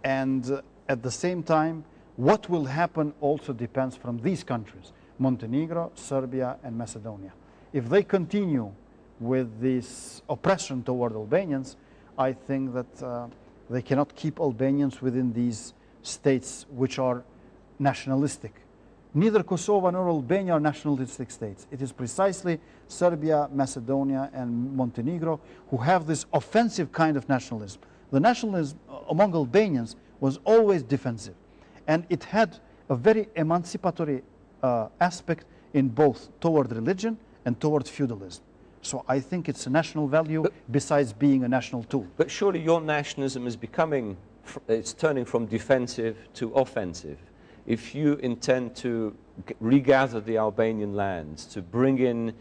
And at the same time, what will happen also depends from these countries, Montenegro, Serbia, and Macedonia. If they continue with this oppression toward Albanians, I think that they cannot keep Albanians within these states which are nationalistic. Neither Kosovo nor Albania are nationalistic states. It is precisely Serbia, Macedonia, and Montenegro who have this offensive kind of nationalism. The nationalism among Albanians was always defensive, and it had a very emancipatory aspect in both toward religion and toward feudalism. So I think it's a national value besides being a national tool. But surely your nationalism is becoming, it's turning from defensive to offensive. If you intend to regather the Albanian lands, to bring in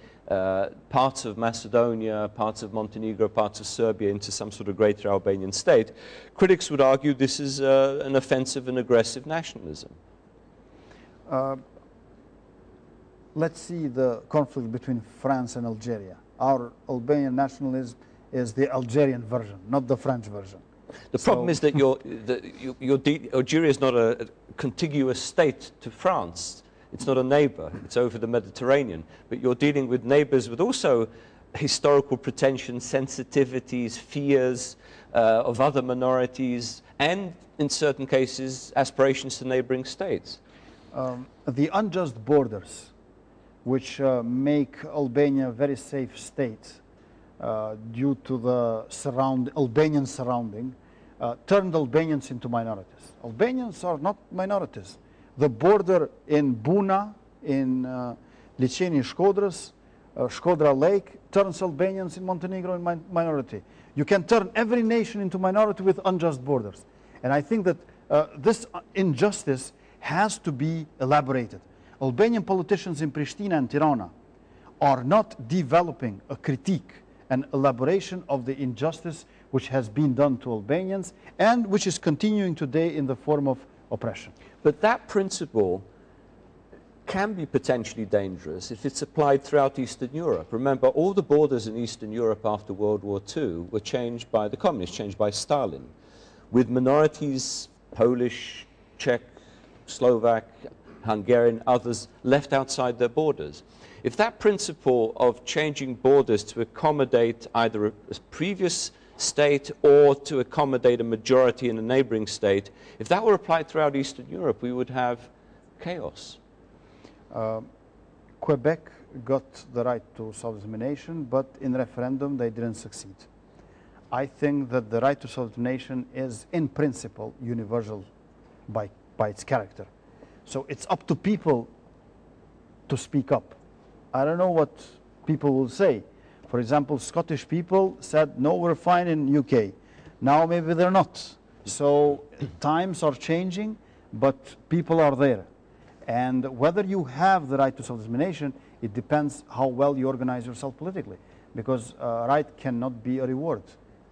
parts of Macedonia, parts of Montenegro, parts of Serbia into some sort of greater Albanian state, critics would argue this is an offensive and aggressive nationalism. Let's see the conflict between France and Algeria. Our Albanian nationalism is the Algerian version, not the French version. The problem is that Algeria is not a contiguous state to France. It's not a neighbor. It's over the Mediterranean. But you're dealing with neighbors with also historical pretensions, sensitivities, fears of other minorities, and in certain cases, aspirations to neighboring states. The unjust borders, which make Albania a very safe state due to the Albanian surrounding, turned Albanians into minorities. Albanians are not minorities. The border in Buna, in Liçeni Shkodrës, Shkodra Lake, turns Albanians in Montenegro in minority. You can turn every nation into minority with unjust borders. And I think that this injustice has to be elaborated. Albanian politicians in Pristina and Tirana are not developing a critique and elaboration of the injustice which has been done to Albanians and which is continuing today in the form of oppression. But that principle can be potentially dangerous if it's applied throughout Eastern Europe. Remember, all the borders in Eastern Europe after World War II were changed by the communists, changed by Stalin, with minorities, Polish, Czech, Slovak, Hungarian, others left outside their borders. If that principle of changing borders to accommodate either a previous state or to accommodate a majority in a neighboring state, if that were applied throughout Eastern Europe, we would have chaos. Quebec got the right to self-determination, but in referendum they didn't succeed. I think that the right to self-determination is in principle universal by its character. So it's up to people to speak up. I don't know what people will say. For example, Scottish people said, no, we're fine in UK. Now maybe they're not. So times are changing, but people are there. And whether you have the right to self-determination, it depends how well you organize yourself politically. Because right cannot be a reward.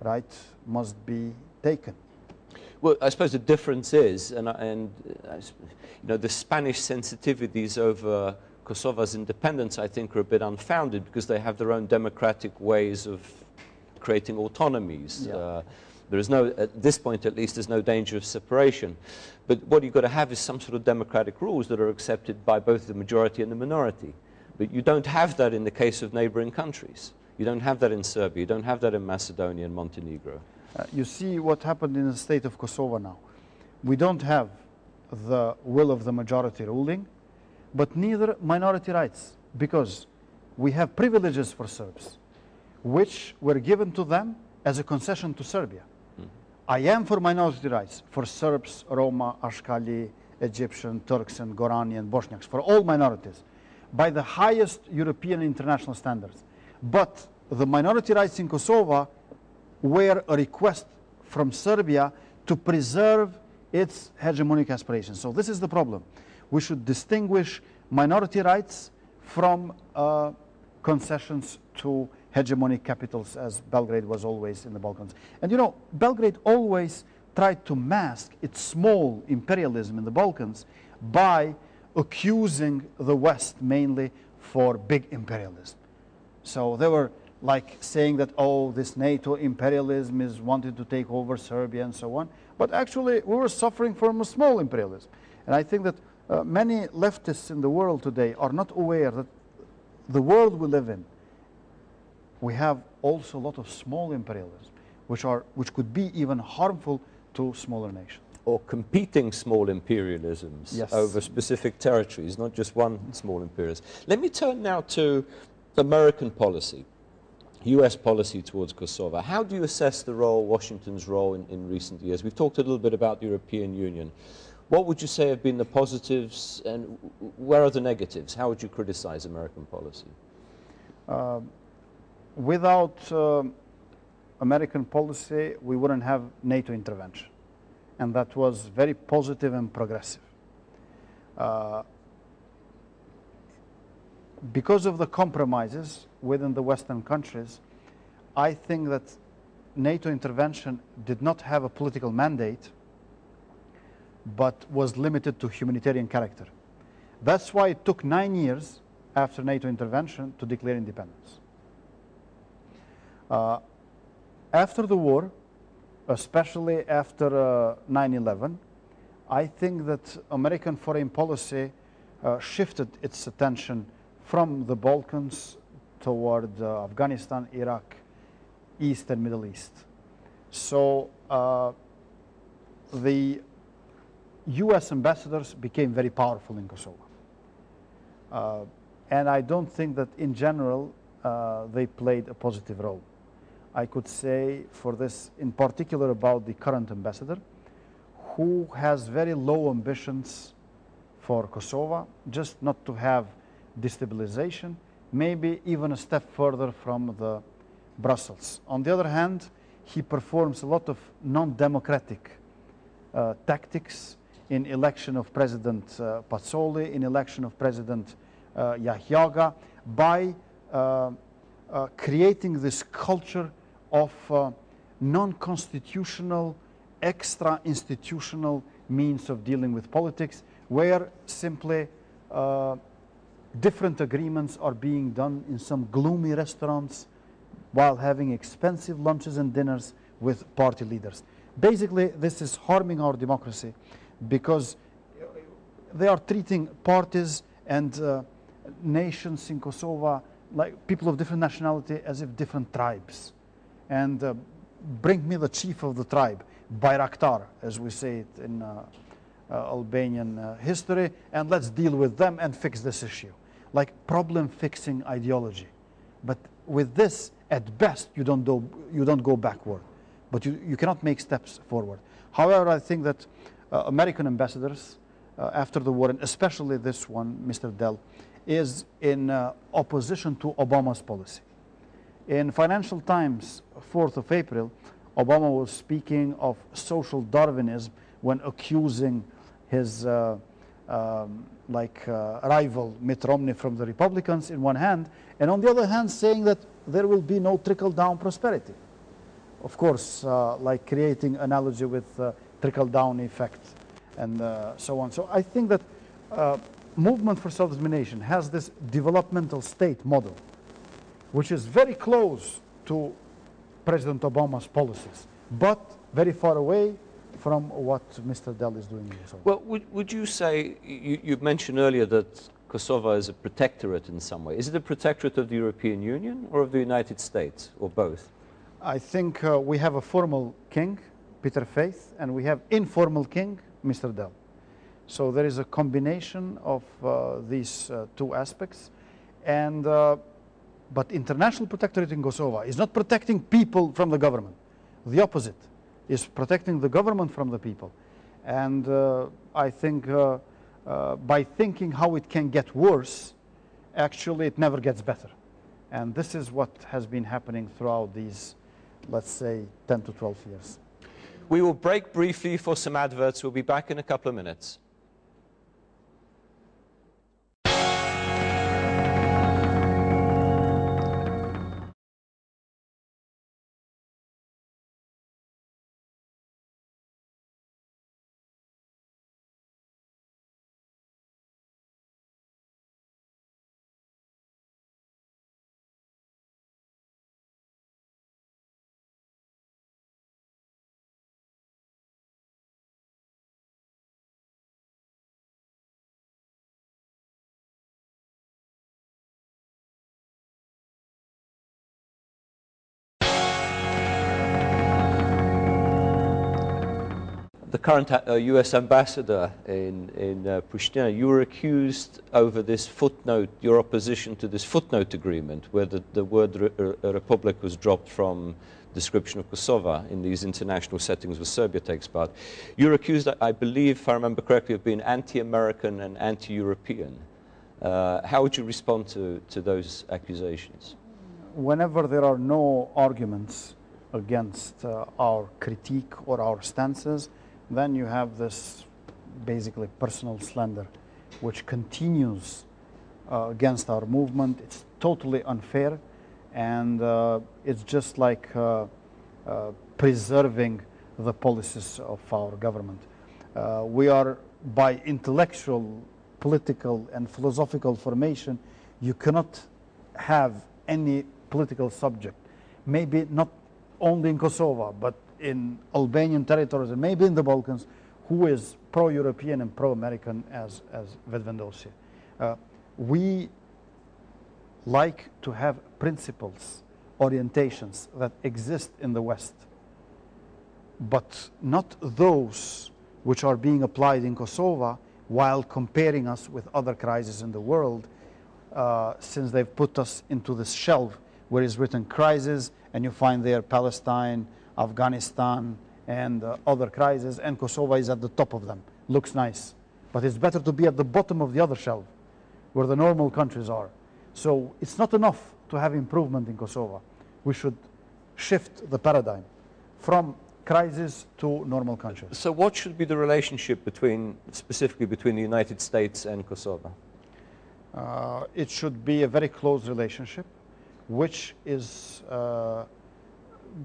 Right must be taken. Well, I suppose the difference is, you know, the Spanish sensitivities over Kosovo's independence, I think, are a bit unfounded because they have their own democratic ways of creating autonomies. Yeah. There is no, at this point at least, there's no danger of separation. But what you've got to have is some sort of democratic rules that are accepted by both the majority and the minority. But you don't have that in the case of neighboring countries. You don't have that in Serbia. You don't have that in Macedonia and Montenegro. You see what happened in the state of Kosovo now. We don't have the will of the majority ruling, but neither minority rights, because we have privileges for Serbs, which were given to them as a concession to Serbia. I am for minority rights for Serbs, Roma, Ashkali, Egyptian, Turks, and Gorani, and Bosniaks, for all minorities, by the highest European international standards. But the minority rights in Kosovo were a request from Serbia to preserve its hegemonic aspirations. So this is the problem. We should distinguish minority rights from concessions to hegemonic capitals, as Belgrade was always in the Balkans. And you know, Belgrade always tried to mask its small imperialism in the Balkans by accusing the West mainly for big imperialism. So there were like saying that, oh, this NATO imperialism is wanting to take over Serbia and so on. But actually, we were suffering from a small imperialism. And I think that many leftists in the world today are not aware that the world we live in, we have also a lot of small imperialism, which could be even harmful to smaller nations. Or competing small imperialisms Yes. over specific territories, not just one small imperialism. Let me turn now to American policy, US policy towards Kosovo. How do you assess the role, Washington's role in recent years? We've talked a little bit about the European Union. What would you say have been the positives and where are the negatives? How would you criticize American policy? Without American policy, we wouldn't have NATO intervention. And that was very positive and progressive. Because of the compromises within the Western countries, I think that NATO intervention did not have a political mandate, but was limited to humanitarian character. That's why it took 9 years after NATO intervention to declare independence. After the war, especially after 9/11, I think that American foreign policy shifted its attention from the Balkans toward Afghanistan, Iraq, East and Middle East. So the US ambassadors became very powerful in Kosovo. And I don't think that in general they played a positive role. I could say for this in particular about the current ambassador, who has very low ambitions for Kosovo, just not to have destabilization, maybe even a step further from the Brussels. On the other hand, he performs a lot of non-democratic tactics in election of President Pazzoli, in election of President Yahyaga, by creating this culture of non-constitutional, extra-institutional means of dealing with politics, where simply different agreements are being done in some gloomy restaurants while having expensive lunches and dinners with party leaders. Basically, this is harming our democracy because they are treating parties and nations in Kosovo, like people of different nationality, as if different tribes. And bring me the chief of the tribe, Bayraktar, as we say it in Albanian history, and let's deal with them and fix this issue. Like problem-fixing ideology. But with this, at best, you don't go backward. But you cannot make steps forward. However, I think that American ambassadors, after the war, and especially this one, Mr. Dell, is in opposition to Obama's policy. In Financial Times, 4th of April, Obama was speaking of social Darwinism when accusing his rival Mitt Romney from the Republicans in one hand, and on the other hand saying that there will be no trickle-down prosperity. Of course, like creating analogy with trickle-down effect and so on. So I think that Movement for Self-Determination has this developmental state model, which is very close to President Obama's policies, but very far away from what Mr. Dell is doing. Well, would you say, you mentioned earlier that Kosovo is a protectorate in some way. Is it a protectorate of the European Union or of the United States, or both? I think we have a formal king, Peter Faith, and we have informal king, Mr. Dell. So there is a combination of these two aspects. And, but international protectorate in Kosovo is not protecting people from the government. The opposite is protecting the government from the people. And I think by thinking how it can get worse, actually it never gets better. And this is what has been happening throughout these, let's say, 10 to 12 years. We will break briefly for some adverts. We'll be back in a couple of minutes. the current US ambassador in Pristina, you were accused over this footnote, your opposition to this footnote agreement, where the word republic was dropped from description of Kosovo in these international settings where Serbia takes part. You're accused, I believe, if I remember correctly, of being anti-American and anti-European. How would you respond to those accusations? Whenever there are no arguments against our critique or our stances, then you have this basically personal slander, which continues against our movement. It's totally unfair, and it's just like preserving the policies of our government. We are, by intellectual, political, and philosophical formation, you cannot have any political subject, maybe not only in Kosovo, but in Albanian territories and maybe in the Balkans, who is pro-European and pro-American as VETÖVENDOSJE. We like to have principles, orientations that exist in the West, but not those which are being applied in Kosovo while comparing us with other crises in the world, since they've put us into this shelf where it's written crisis, and you find there Palestine, Afghanistan, and other crises, and Kosovo is at the top of them. Looks nice, but it's better to be at the bottom of the other shelf, where the normal countries are. So it's not enough to have improvement in Kosovo. We should shift the paradigm from crisis to normal countries. So what should be the relationship specifically between the United States and Kosovo? It should be a very close relationship, which is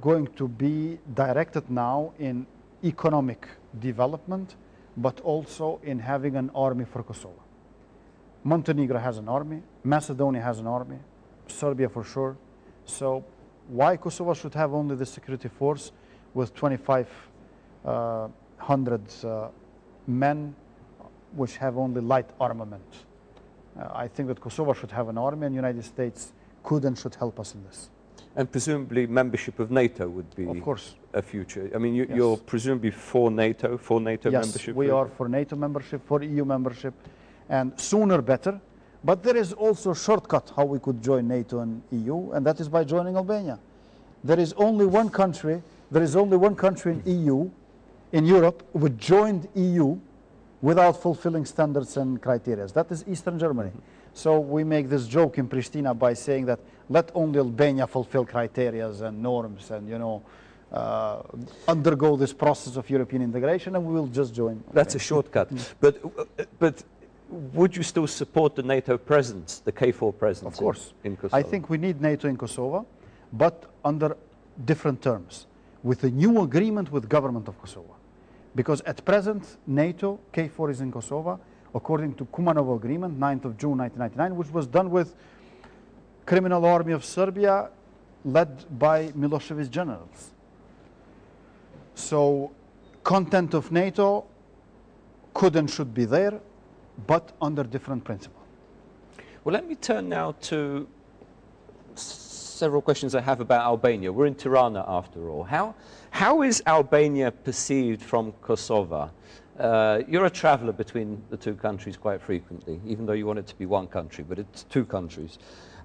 going to be directed now in economic development, but also in having an army for Kosovo. Montenegro has an army, Macedonia has an army, Serbia for sure. So why Kosovo should have only the security force with 2,500 men, which have only light armament? I think that Kosovo should have an army, and the United States could and should help us in this. And presumably membership of NATO would be, of course, a future. I mean, you're presumably for NATO yes, membership? Yes, we are for NATO membership, for EU membership, and sooner better. But there is also a shortcut how we could join NATO and EU, and that is by joining Albania. There is only one country in EU, in Europe, which joined EU without fulfilling standards and criteria. That is Eastern Germany. So we make this joke in Pristina by saying that let only Albania fulfill criteria and norms and, undergo this process of European integration, and we will just join. That's a shortcut. But would you still support the NATO presence, the KFOR presence? Of course. in Kosovo? I think we need NATO in Kosovo, but under different terms, with a new agreement with government of Kosovo. Because at present, NATO, KFOR is in Kosovo, according to Kumanovo Agreement, 9th of June 1999, which was done with criminal army of Serbia, led by Milosevic's generals. So, content of NATO could and should be there, but under different principle. Well, let me turn now to several questions I have about Albania. We're in Tirana, after all. How is Albania perceived from Kosovo? You're a traveler between the two countries quite frequently, even though you want it to be one country, but it's two countries.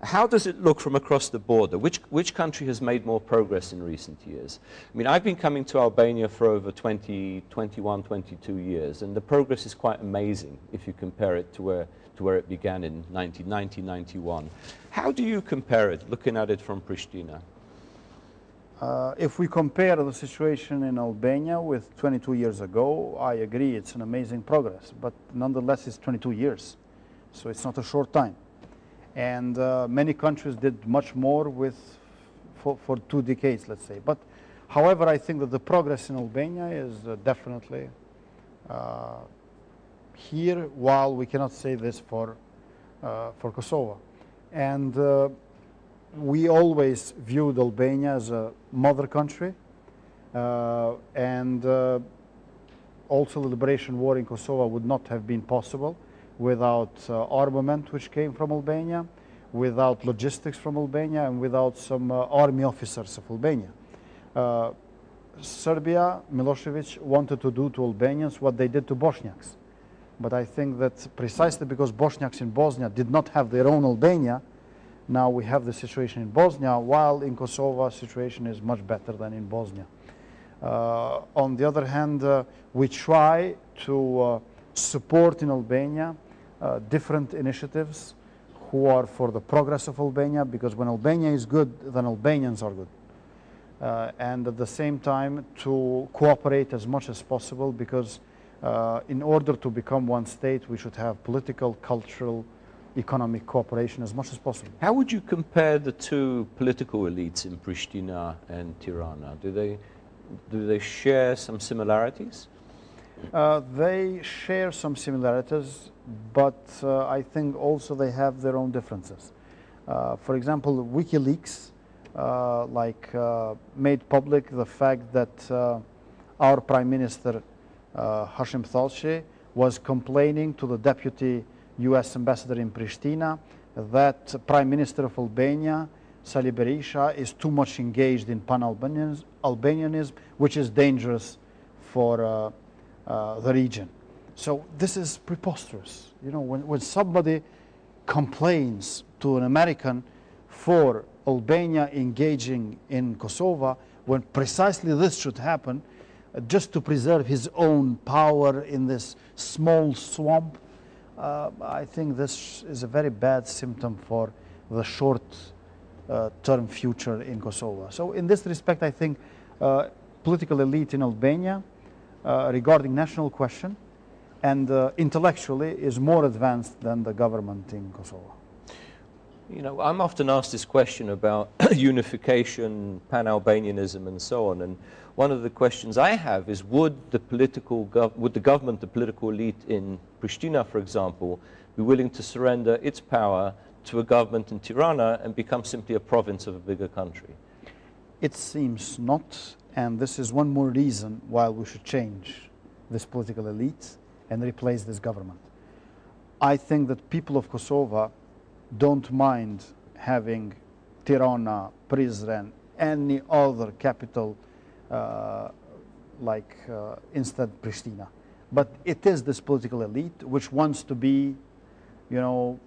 How does it look from across the border? Which country has made more progress in recent years? I mean, I've been coming to Albania for over 21, 22 years, and the progress is quite amazing if you compare it to where it began in 1990, 91. How do you compare it, looking at it from Pristina? If we compare the situation in Albania with 22 years ago, I agree it's an amazing progress, but nonetheless it's 22 years, so it's not a short time. And many countries did much more for 2 decades, let's say. But however, I think that the progress in Albania is definitely here, while we cannot say this for Kosovo. And we always viewed Albania as a mother country, and also the liberation war in Kosovo would not have been possible without armament which came from Albania, without logistics from Albania, and without some army officers of Albania. Serbia, Milosevic wanted to do to Albanians what they did to Bosniaks. But I think that precisely because Bosniaks in Bosnia did not have their own Albania, now we have the situation in Bosnia, while in Kosovo, the situation is much better than in Bosnia. On the other hand, we try to support in Albania different initiatives who are for the progress of Albania, because when Albania is good, then Albanians are good. And at the same time, to cooperate as much as possible, because in order to become one state, we should have political, cultural, economic cooperation as much as possible. How would you compare the two political elites in Pristina and Tirana? Do they share some similarities? They share some similarities, but I think also they have their own differences. For example, WikiLeaks made public the fact that our Prime Minister Hashim Thalci was complaining to the deputy US ambassador in Pristina that Prime Minister of Albania, Sali Berisha, is too much engaged in pan-Albanianism, which is dangerous for the region. So this is preposterous. You know, when somebody complains to an American for Albania engaging in Kosovo, when precisely this should happen, just to preserve his own power in this small swamp, I think this is a very bad symptom for the short-term future in Kosovo. So in this respect, I think political elite in Albania regarding national question and intellectually is more advanced than the government in Kosovo. You know, I'm often asked this question about unification, pan-Albanianism and so on, and one of the questions I have is would the government, the political elite in Pristina, for example, be willing to surrender its power to a government in Tirana and become simply a province of a bigger country? It seems not, and this is one more reason why we should change this political elite and replace this government. I think that people of Kosovo don't mind having Tirana, Prizren, any other capital instead Pristina. But it is this political elite which wants to be, you know,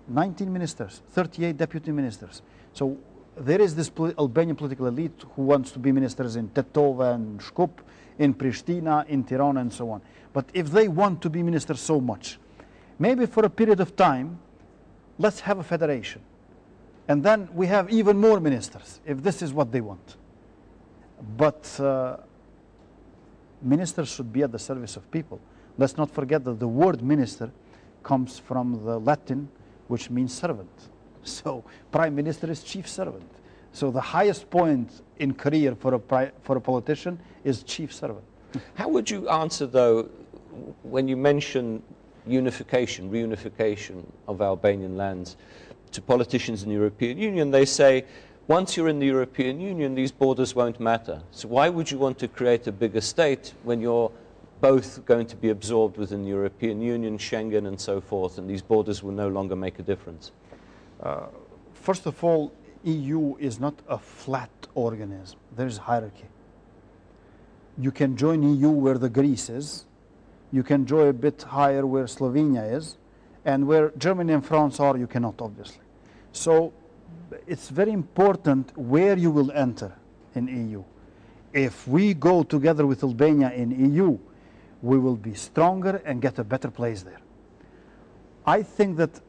19 ministers, 38 deputy ministers. So there is this Albanian political elite who wants to be ministers in Tetova and Shkup, in Pristina, in Tirana, and so on. But if they want to be ministers so much, maybe for a period of time, let's have a federation. And then we have even more ministers, if this is what they want. But ministers should be at the service of people. Let's not forget that the word minister comes from the Latin, which means servant. So prime minister is chief servant. So the highest point in career for a politician is chief servant. How would you answer, though, when you mention unification, reunification of Albanian lands to politicians in the European Union? They say, once you're in the European Union, these borders won't matter. So why would you want to create a bigger state when you're both going to be absorbed within the European Union, Schengen, and so forth, and these borders will no longer make a difference? First of all, EU is not a flat organism. There is hierarchy. You can join EU where the Greece is. You can join a bit higher where Slovenia is. And where Germany and France are, you cannot, obviously. So it's very important where you will enter in EU. If we go together with Albania in EU, we will be stronger and get a better place there. I think that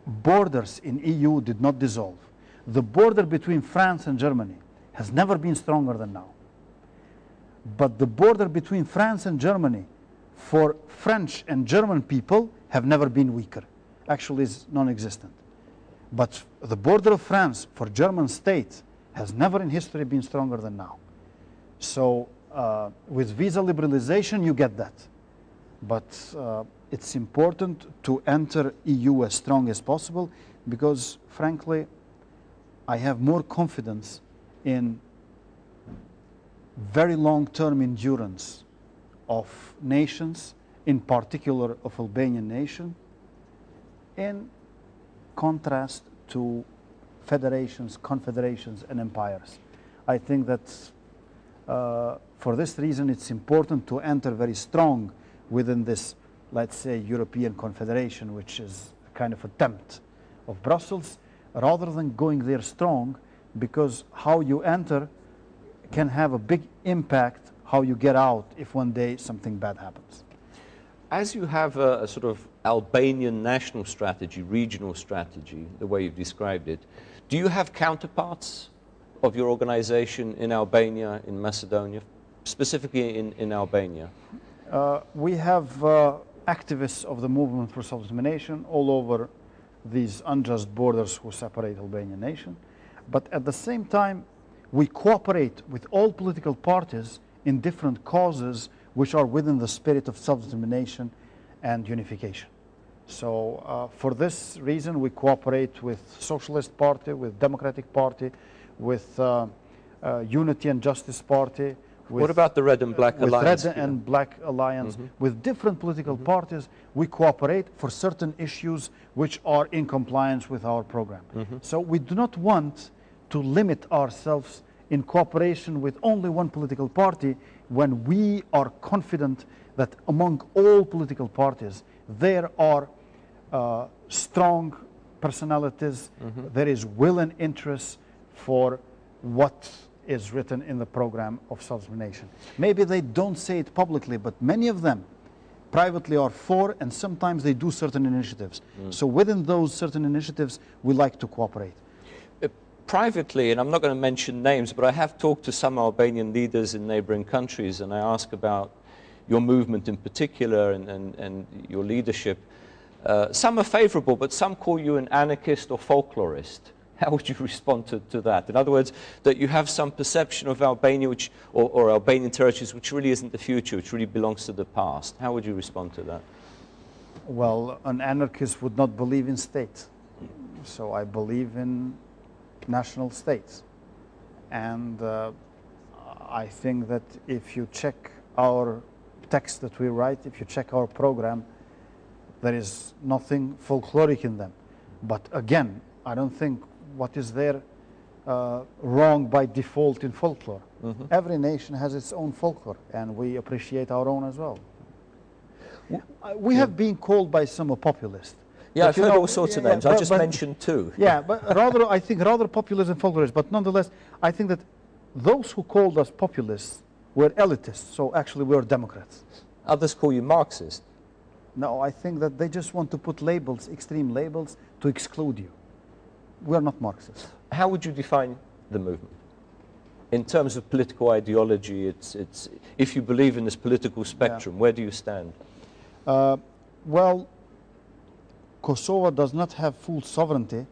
borders in EU did not dissolve. The border between France and Germany has never been stronger than now. But the border between France and Germany for French and German people have never been weaker. Actually, it's non-existent. But the border of France for German states has never in history been stronger than now. So with visa liberalization, you get that. But it's important to enter EU as strong as possible because, frankly, I have more confidence in very long-term endurance of nations, in particular of Albanian nation, in contrast to federations, confederations, and empires. I think that For this reason, it's important to enter very strong within this, let's say, European Confederation, which is a kind of attempt of Brussels, rather than going there strong, because how you enter can have a big impact how you get out if one day something bad happens. As you have a sort of Albanian national strategy, regional strategy, the way you've described it, do you have counterparts of your organization in Albania, in Macedonia, specifically in Albania? We have activists of the movement for self-determination all over these unjust borders who separate Albanian nation. But at the same time, we cooperate with all political parties in different causes which are within the spirit of self-determination and unification. So for this reason, we cooperate with Socialist Party, with Democratic Party, with Unity and Justice Party. What about the Red and Black Alliance? With Red and Black Alliance, with different political parties, we cooperate for certain issues which are in compliance with our program. So we do not want to limit ourselves in cooperation with only one political party when we are confident that among all political parties there are strong personalities, there is will and interest for what is written in the program of self-determination. Maybe they don't say it publicly, but many of them privately are for, and sometimes they do certain initiatives. So within those certain initiatives, we like to cooperate. Privately, and I'm not going to mention names, but I have talked to some Albanian leaders in neighboring countries, and I ask about your movement in particular and your leadership. Some are favorable, but some call you an anarchist or folklorist. How would you respond to that? In other words, that you have some perception of Albania which, or Albanian territories which really isn't the future, which really belongs to the past. How would you respond to that? Well, an anarchist would not believe in state. So I believe in national states. And I think that if you check our text that we write, if you check our program, there is nothing folkloric in them. But again, I don't think what is there wrong by default in folklore. Every nation has its own folklore, and we appreciate our own as well. We have been called by some a populist. Yeah, I've heard all sorts of names. I just mentioned two. Yeah, but rather, I think rather populists and folklorists. But nonetheless, I think that those who called us populists were elitists. So actually, we are Democrats. Others call you Marxist. No, I think that they just want to put labels, extreme labels, to exclude you. We are not Marxists. How would you define the movement? In terms of political ideology, it's if you believe in this political spectrum, where do you stand? Well, Kosovo does not have full sovereignty,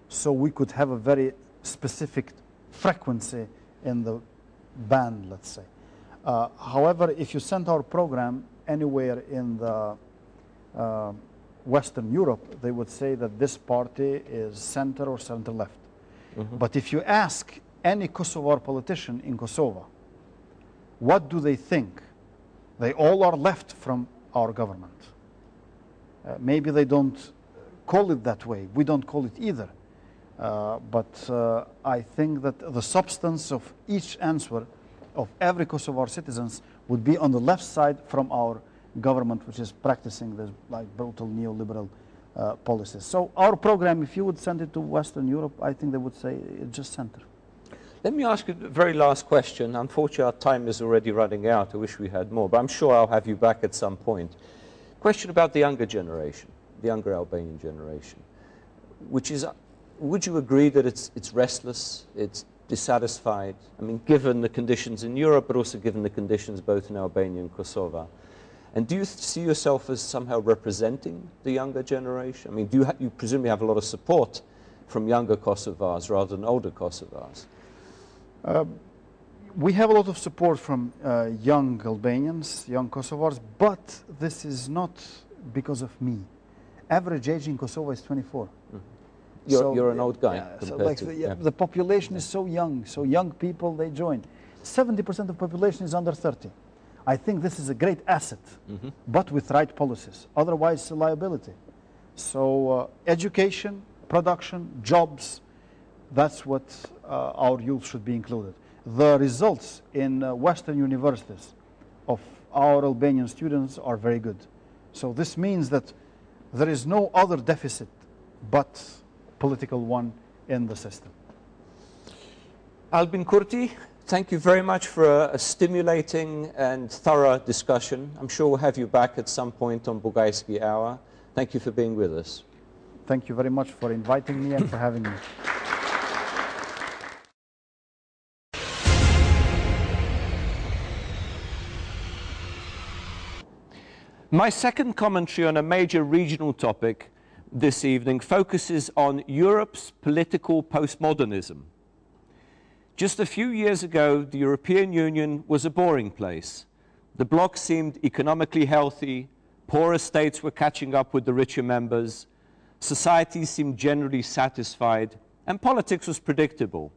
so we could have a very specific frequency in the band, let's say. However, if you send our program anywhere in the Western Europe, they would say that this party is center or center-left. But if you ask any Kosovar politician in Kosovo, what do they think? They all are left from our government. Maybe they don't call it that way. We don't call it either. But I think that the substance of each answer of every Kosovar citizens would be on the left side from our government, which is practicing this like brutal neoliberal policies. So our program, if you would send it to Western Europe, I think they would say it's just center. Let me ask you the very last question. Unfortunately, our time is already running out. I wish we had more, but I'm sure I'll have you back at some point. Question about the younger generation, the younger Albanian generation, which is, would you agree that it's restless, it's dissatisfied? I mean, given the conditions in Europe, but also given the conditions both in Albania and Kosovo. And do you see yourself as somehow representing the younger generation? I mean, do you presumably have a lot of support from younger Kosovars rather than older Kosovars? We have a lot of support from young Albanians, young Kosovars, but this is not because of me. Average age in Kosovo is 24. You're an old guy. Yeah, so like the population is so young people, they join. 70% of the population is under 30. I think this is a great asset, but with right policies. Otherwise, it's a liability. So education, production, jobs, That's what our youth should be included. The results in Western universities of our Albanian students are very good. So this means that there is no other deficit but political one in the system. Albin Kurti, thank you very much for a stimulating and thorough discussion. I'm sure we'll have you back at some point on Bugajski Hour. Thank you for being with us. Thank you very much for inviting me and for having me. My second commentary on a major regional topic this evening focuses on Europe's political postmodernism. Just a few years ago, the European Union was a boring place. The bloc seemed economically healthy, poorer states were catching up with the richer members, society seemed generally satisfied, and politics was predictable.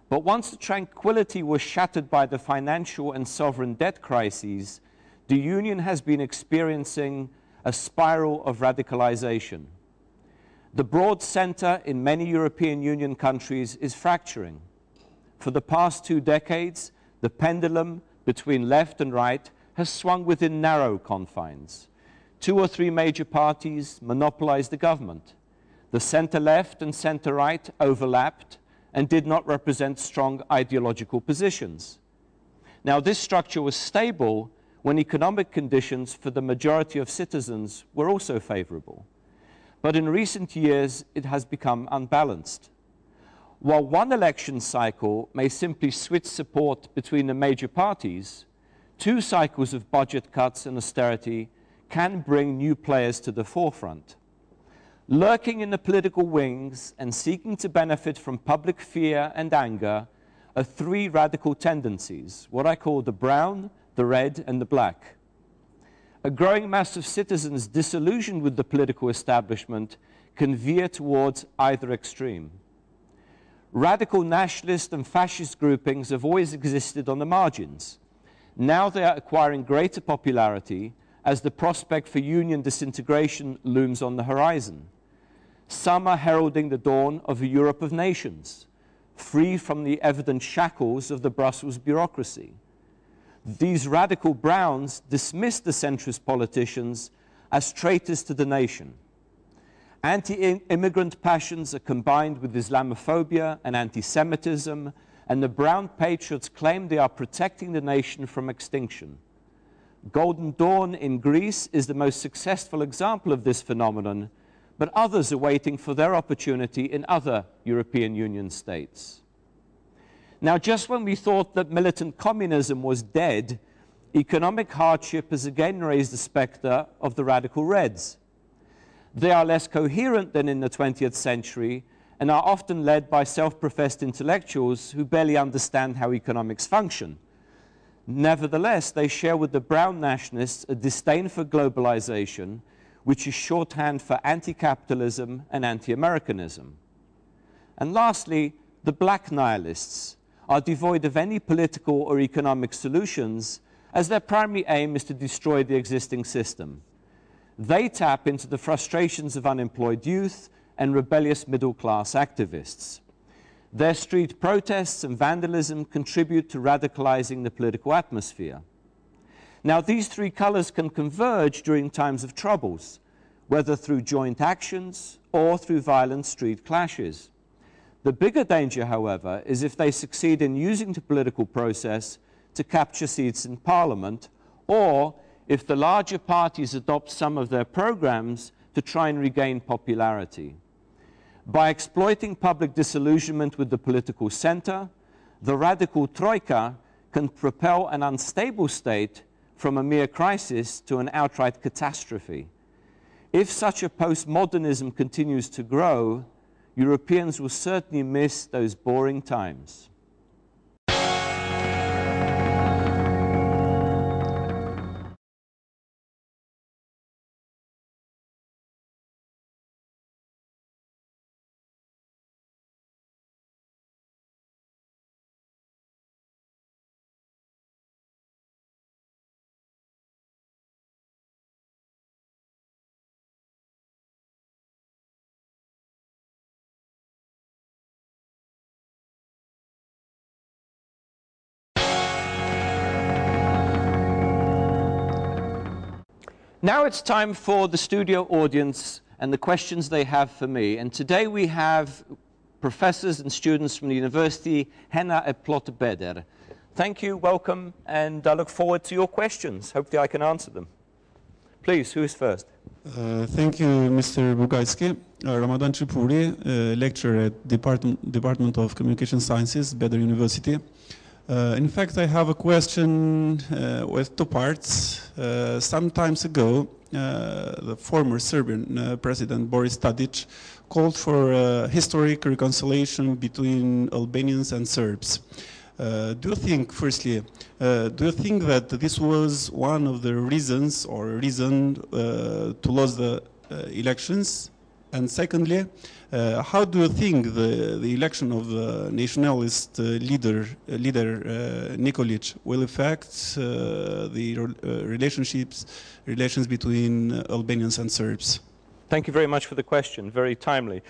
But once the tranquility was shattered by the financial and sovereign debt crises, the Union has been experiencing a spiral of radicalization. The broad center in many European Union countries is fracturing. For the past 2 decades, the pendulum between left and right has swung within narrow confines. 2 or 3 major parties monopolized the government. The center-left and center-right overlapped and did not represent strong ideological positions. Now, this structure was stable when economic conditions for the majority of citizens were also favorable. But in recent years, it has become unbalanced. While one election cycle may simply switch support between the major parties, 2 cycles of budget cuts and austerity can bring new players to the forefront. Lurking in the political wings and seeking to benefit from public fear and anger are 3 radical tendencies, what I call the brown, the red, and the black. A growing mass of citizens disillusioned with the political establishment can veer towards either extreme. Radical nationalist and fascist groupings have always existed on the margins. Now they are acquiring greater popularity as the prospect for union disintegration looms on the horizon. Some are heralding the dawn of a Europe of nations, free from the evident shackles of the Brussels bureaucracy. These radical browns dismiss the centrist politicians as traitors to the nation. Anti-immigrant passions are combined with Islamophobia and anti-Semitism, and the brown patriots claim they are protecting the nation from extinction. Golden Dawn in Greece is the most successful example of this phenomenon, but others are waiting for their opportunity in other European Union states. Now, just when we thought that militant communism was dead, economic hardship has again raised the specter of the radical Reds. They are less coherent than in the 20th century and are often led by self-professed intellectuals who barely understand how economics function. Nevertheless, they share with the brown nationalists a disdain for globalization, which is shorthand for anti-capitalism and anti-Americanism. And lastly, the black nihilists are devoid of any political or economic solutions, as their primary aim is to destroy the existing system. They tap into the frustrations of unemployed youth and rebellious middle-class activists. Their street protests and vandalism contribute to radicalizing the political atmosphere. Now, these 3 colors can converge during times of troubles, whether through joint actions or through violent street clashes. The bigger danger, however, is if they succeed in using the political process to capture seats in Parliament, or if the larger parties adopt some of their programs to try and regain popularity. By exploiting public disillusionment with the political center, the radical troika can propel an unstable state from a mere crisis to an outright catastrophe. If such a postmodernism continues to grow, Europeans will certainly miss those boring times. Now it's time for the studio audience and the questions they have for me. And today we have professors and students from the University Henna e Plotbeder. Thank you, welcome, and I look forward to your questions. Hopefully I can answer them. Please, who is first? Thank you, Mr. Bugajski. Ramadan Tripuri, lecturer at Department of Communication Sciences, Bedr University. In fact, I have a question with two parts. Some time ago, the former Serbian President Boris Tadic called for historic reconciliation between Albanians and Serbs. Do you think, firstly, do you think that this was one of the reasons or reason to lose the elections? And secondly, how do you think the election of the nationalist leader Nikolic will affect the relations between Albanians and Serbs? Thank you very much for the question, very timely.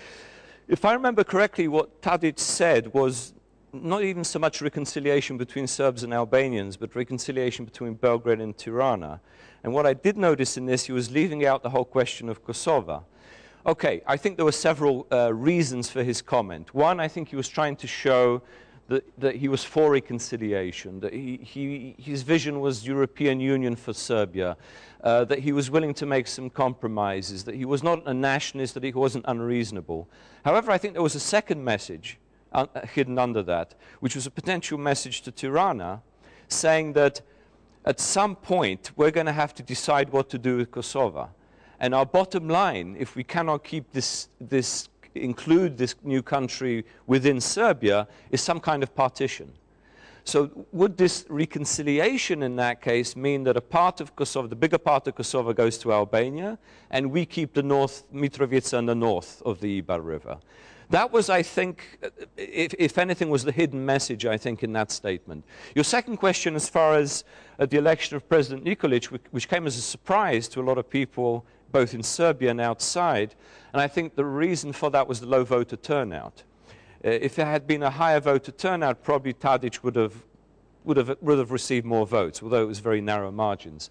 If I remember correctly, what Tadic said was not even so much reconciliation between Serbs and Albanians, but reconciliation between Belgrade and Tirana. And what I did notice in this, he was leaving out the whole question of Kosovo. Okay, I think there were several reasons for his comment. One, I think he was trying to show that he was for reconciliation, that his vision was European Union for Serbia, that he was willing to make some compromises, that he was not a nationalist, that he wasn't unreasonable. However, I think there was a second message hidden under that, which was a potential message to Tirana, saying that at some point we're going to have to decide what to do with Kosovo. And our bottom line, if we cannot keep include this new country within Serbia, is some kind of partition. So would this reconciliation in that case mean that a part of Kosovo, the bigger part of Kosovo, goes to Albania, and we keep the north, Mitrovica and the north of the Ibar River? That was, I think, if anything, was the hidden message, I think, in that statement. Your second question, as far as the election of President Nikolic, which came as a surprise to a lot of people, both in Serbia and outside, and I think the reason for that was the low voter turnout. If there had been a higher voter turnout, probably Tadic would have received more votes, although it was very narrow margins.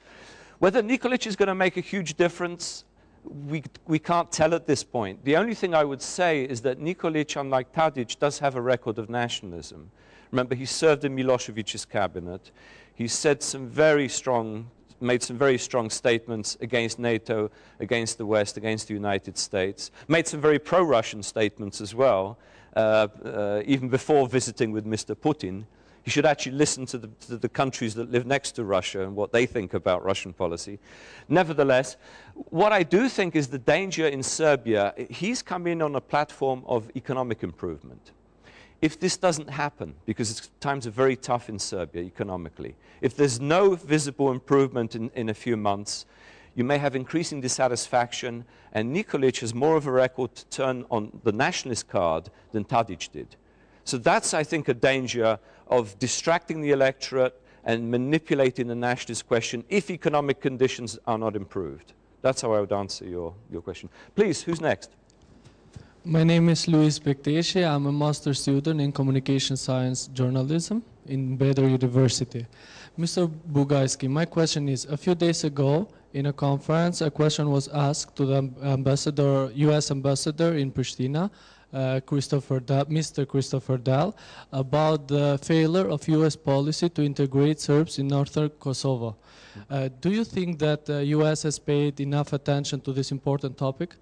Whether Nikolic is going to make a huge difference, we can't tell at this point. The only thing I would say is that Nikolic, unlike Tadic, does have a record of nationalism. Remember, he served in Milosevic's cabinet. He said made some very strong statements against NATO, against the West, against the United States. Made some very pro-Russian statements as well, even before visiting with Mr. Putin. You should actually listen to the countries that live next to Russia and what they think about Russian policy. Nevertheless, what I do think is the danger in Serbia, he's come in on a platform of economic improvement. If this doesn't happen, because times are very tough in Serbia economically, if there's no visible improvement in a few months, you may have increasing dissatisfaction, and Nikolic has more of a record to turn on the nationalist card than Tadic did. So that's, I think, a danger of distracting the electorate and manipulating the nationalist question if economic conditions are not improved. That's how I would answer your question. Please, who's next? My name is Luis Bekteshi. I'm a master's student in communication science journalism in Bedr University. Mr. Bugajski, my question is, a few days ago in a conference, a question was asked to the US ambassador in Pristina, Mr. Christopher Dahl, about the failure of US policy to integrate Serbs in northern Kosovo. Do you think that the US has paid enough attention to this important topic?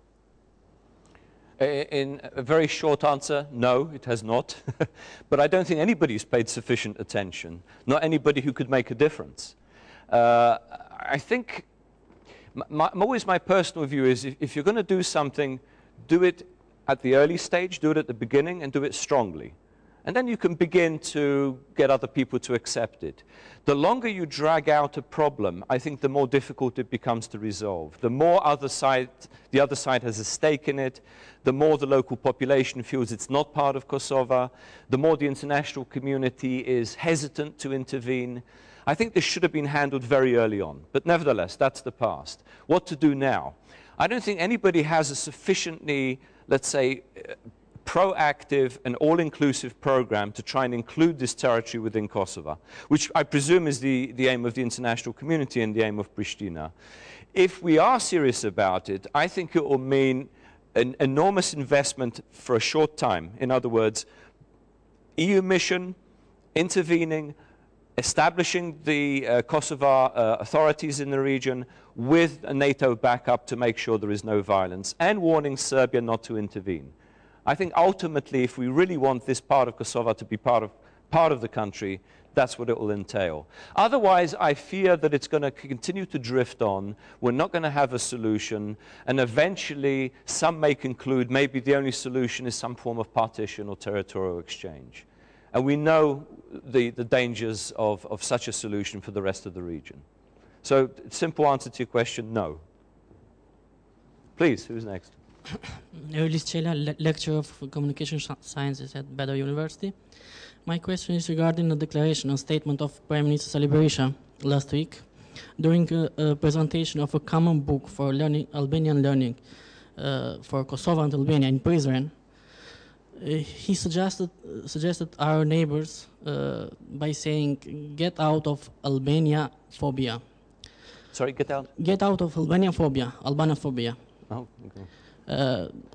In a very short answer, no, it has not. But I don't think anybody's paid sufficient attention, not anybody who could make a difference. I think, always my personal view is if you're going to do something, do it at the early stage, do it at the beginning, and do it strongly. And then you can begin to get other people to accept it. The longer you drag out a problem, I think the more difficult it becomes to resolve. The more the other side has a stake in it, the more the local population feels it's not part of Kosovo, the more the international community is hesitant to intervene. I think this should have been handled very early on. But nevertheless, that's the past. What to do now? I don't think anybody has a sufficiently, let's say, proactive and all-inclusive program to try and include this territory within Kosovo, which I presume is the aim of the international community and the aim of Pristina. If we are serious about it, I think it will mean an enormous investment for a short time. In other words, EU mission, intervening, establishing the Kosovo authorities in the region with a NATO backup to make sure there is no violence, and warning Serbia not to intervene. I think ultimately, if we really want this part of Kosovo to be part of the country, that's what it will entail. Otherwise, I fear that it's going to continue to drift on. We're not going to have a solution, and eventually some may conclude maybe the only solution is some form of partition or territorial exchange. And we know the dangers of such a solution for the rest of the region. So, simple answer to your question, no. Please, who's next? Erlis Çela, lecturer of communication sciences at VETÖ University. My question is regarding the declaration and statement of Prime Minister Sali Berisha last week during a presentation of a common book for learning, Albanian learning for Kosovo and Albania in Prizren. He suggested our neighbors by saying, "Get out of Albania phobia." Sorry, get out? Get out of Albania phobia, Albanophobia. Oh, okay.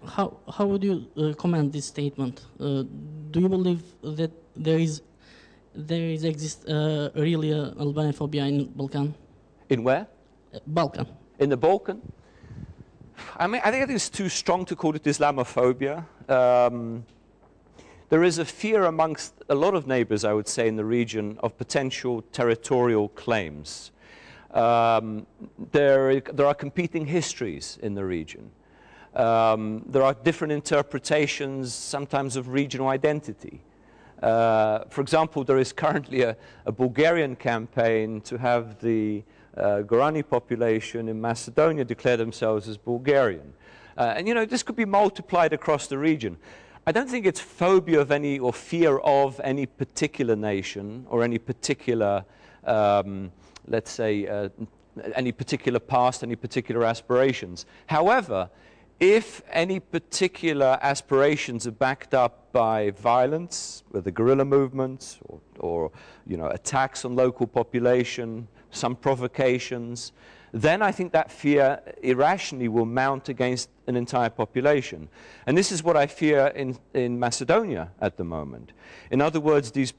How would you comment this statement? Do you believe that there exists really Albanophobia in Balkan? In where? Balkan. In the Balkan? I mean, I think it's too strong to call it Islamophobia. There is a fear amongst a lot of neighbors, I would say, in the region of potential territorial claims. There are competing histories in the region. There are different interpretations, sometimes of regional identity. For example, there is currently a Bulgarian campaign to have the Gorani population in Macedonia declare themselves as Bulgarian. And, you know, this could be multiplied across the region. I don't think it's phobia of any or fear of any particular nation or any particular, let's say, any particular past, any particular aspirations. However, if any particular aspirations are backed up by violence, whether guerrilla movements or you know, attacks on local population, some provocations, then I think that fear irrationally will mount against an entire population. And this is what I fear in Macedonia at the moment. In other words, these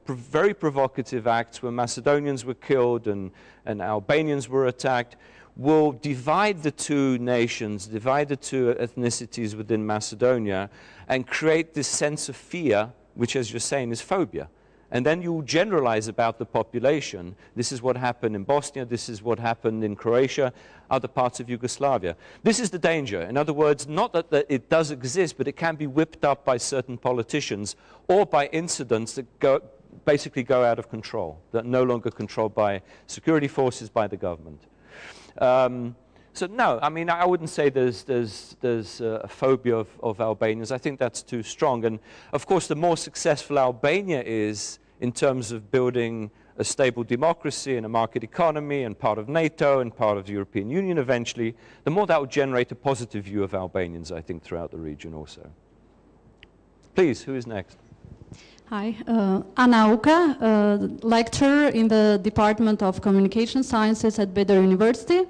very provocative acts where Macedonians were killed and Albanians were attacked will divide the two nations, divide the two ethnicities within Macedonia, and create this sense of fear, which, as you're saying, is phobia. And then you generalize about the population. This is what happened in Bosnia, this is what happened in Croatia, other parts of Yugoslavia. This is the danger. In other words, not that it does exist, but it can be whipped up by certain politicians or by incidents that basically go out of control, that are no longer controlled by security forces, by the government. So no, I mean, I wouldn't say there's a phobia of Albanians. I think that's too strong. And of course, the more successful Albania is in terms of building a stable democracy and a market economy and part of NATO and part of the European Union eventually, the more that would generate a positive view of Albanians, I think, throughout the region also. Please, who is next? Hi, Anna Uka, lecturer in the Department of Communication Sciences at VETÖ University.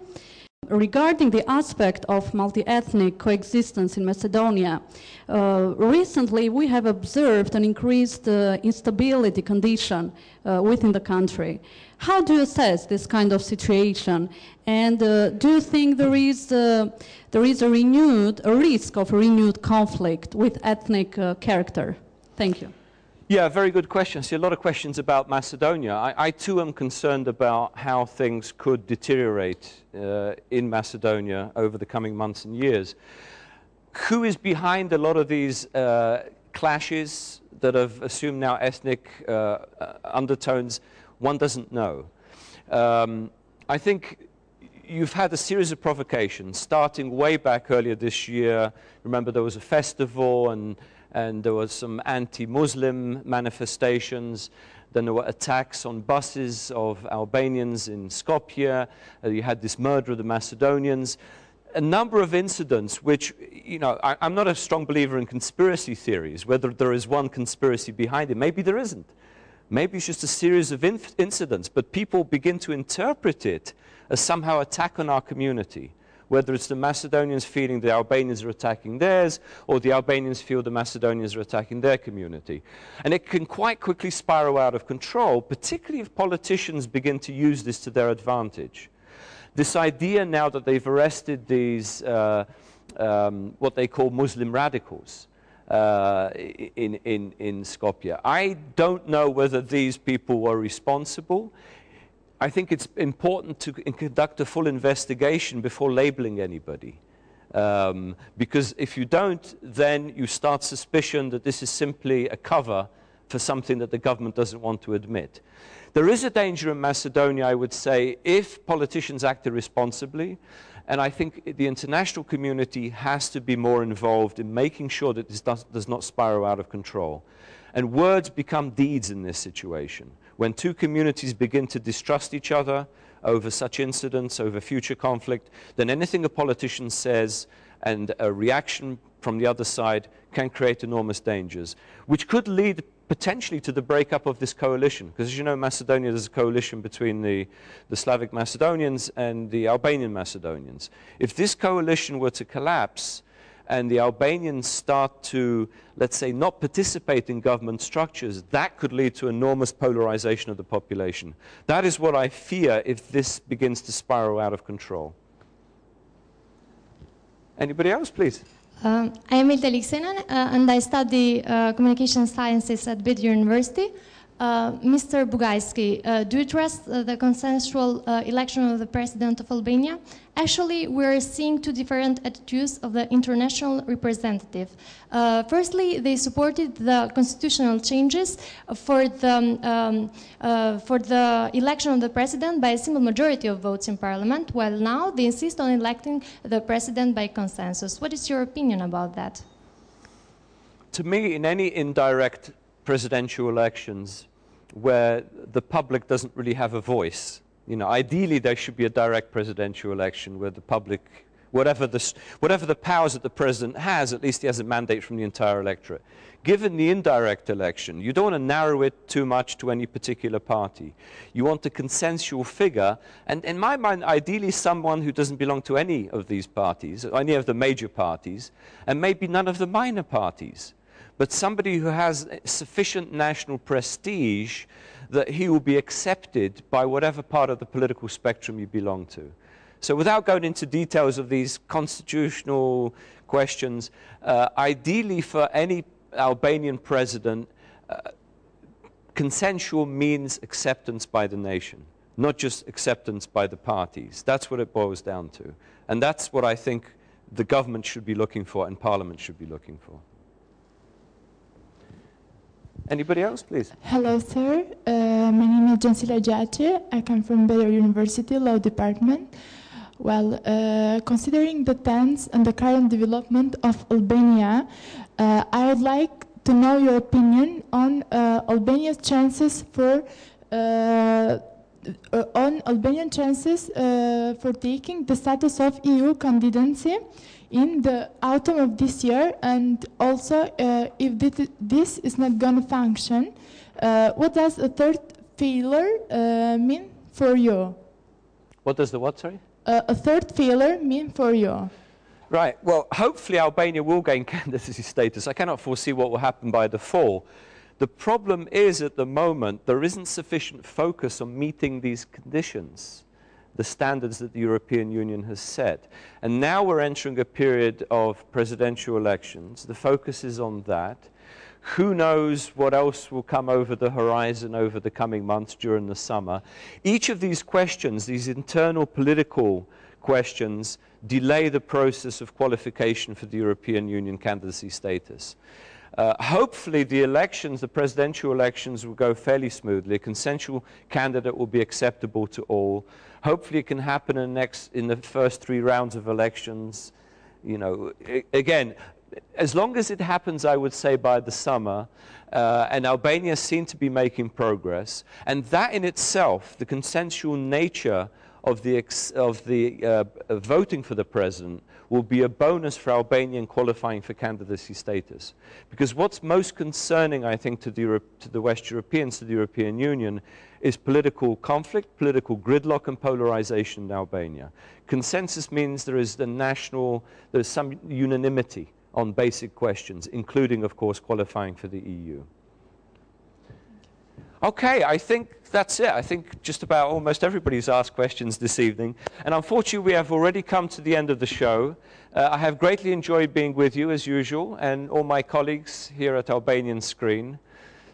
Regarding the aspect of multi-ethnic coexistence in Macedonia, recently we have observed an increased instability condition within the country. How do you assess this kind of situation? And do you think there is a risk of a renewed conflict with ethnic character? Thank you. Yeah, very good question. See, a lot of questions about Macedonia. I too am concerned about how things could deteriorate in Macedonia over the coming months and years. Who is behind a lot of these clashes that have assumed now ethnic undertones? One doesn't know. I think you've had a series of provocations starting way back earlier this year. Remember, there was a festival and there was some anti-Muslim manifestations. Then there were attacks on buses of Albanians in Skopje. You had this murder of the Macedonians. a number of incidents which, you know, I'm not a strong believer in conspiracy theories, whether there is one conspiracy behind it. Maybe there isn't. Maybe it's just a series of incidents, but people begin to interpret it as somehow attack on our community, whether it's the Macedonians feeling the Albanians are attacking theirs, or the Albanians feel the Macedonians are attacking their community. And it can quite quickly spiral out of control, particularly if politicians begin to use this to their advantage. This idea now that they've arrested these, what they call Muslim radicals, in Skopje. I don't know whether these people were responsible. I think it's important to conduct a full investigation before labeling anybody. Because if you don't, then you start suspicion that this is simply a cover for something that the government doesn't want to admit. There is a danger in Macedonia, I would say, if politicians act irresponsibly. And I think the international community has to be more involved in making sure that this does not spiral out of control. And words become deeds in this situation. When two communities begin to distrust each other over such incidents, over future conflict, then anything a politician says and a reaction from the other side can create enormous dangers, which could lead potentially to the breakup of this coalition. Because as you know, Macedonia, there's a coalition between the Slavic Macedonians and the Albanian Macedonians. If this coalition were to collapse and the Albanians start to, let's say, not participate in government structures, that could lead to enormous polarization of the population. That is what I fear if this begins to spiral out of control. Anybody else, please? I am Ilta Liksenan, and I study communication sciences at VETÖ University. Mr. Bugajski, do you trust the consensual election of the President of Albania? Actually, we are seeing two different attitudes of the international representative. Firstly, they supported the constitutional changes for the election of the President by a simple majority of votes in Parliament, while now they insist on electing the President by consensus. What is your opinion about that? To me, in any indirect presidential elections where the public doesn't really have a voice, you know, ideally there should be a direct presidential election where the public, whatever the powers that the president has, at least he has a mandate from the entire electorate. Given the indirect election, you don't want to narrow it too much to any particular party. You want a consensual figure, and in my mind, ideally someone who doesn't belong to any of these parties, any of the major parties, and maybe none of the minor parties. But somebody who has sufficient national prestige that he will be accepted by whatever part of the political spectrum you belong to. So without going into details of these constitutional questions, ideally for any Albanian president, consensual means acceptance by the nation, not just acceptance by the parties. That's what it boils down to. And that's what I think the government should be looking for and Parliament should be looking for. Anybody else, please? Hello, sir. My name is Jansila Gyace. I come from VETÖ University Law Department. Well, considering the tense and the current development of Albania, I would like to know your opinion on Albania's chances for taking the status of EU candidacy in the autumn of this year, and also if this is not going to function, what does a third failure mean for you? What does the what, sorry? A third failure mean for you? Right, well, hopefully Albania will gain candidacy status. I cannot foresee what will happen by the fall. The problem is, at the moment, there isn't sufficient focus on meeting these conditions, the standards that the European Union has set. And now we're entering a period of presidential elections. The focus is on that. Who knows what else will come over the horizon over the coming months during the summer. Each of these questions, these internal political questions, delay the process of qualification for the European Union candidacy status. Hopefully the elections, the presidential elections, will go fairly smoothly. A consensual candidate will be acceptable to all. Hopefully it can happen in the first 3 rounds of elections. You know, again, as long as it happens, I would say, by the summer, and Albania seems to be making progress, and that in itself, the consensual nature of the voting for the president will be a bonus for Albania in qualifying for candidacy status. Because what's most concerning, I think, to the West Europeans, to the European Union, is political conflict, political gridlock, and polarization in Albania. Consensus means there is some unanimity on basic questions, including, of course, qualifying for the EU. Okay, I think that's it. I think just about almost everybody's asked questions this evening. And unfortunately, we have already come to the end of the show. I have greatly enjoyed being with you, as usual, and all my colleagues here at Albanian Screen.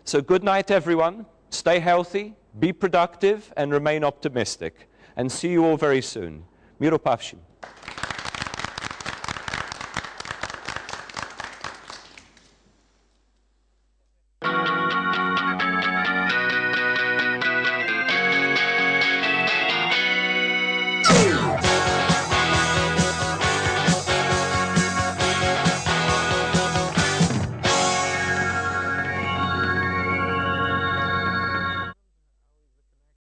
So good night, everyone. Stay healthy, be productive, and remain optimistic. And see you all very soon. Miro Pafshim.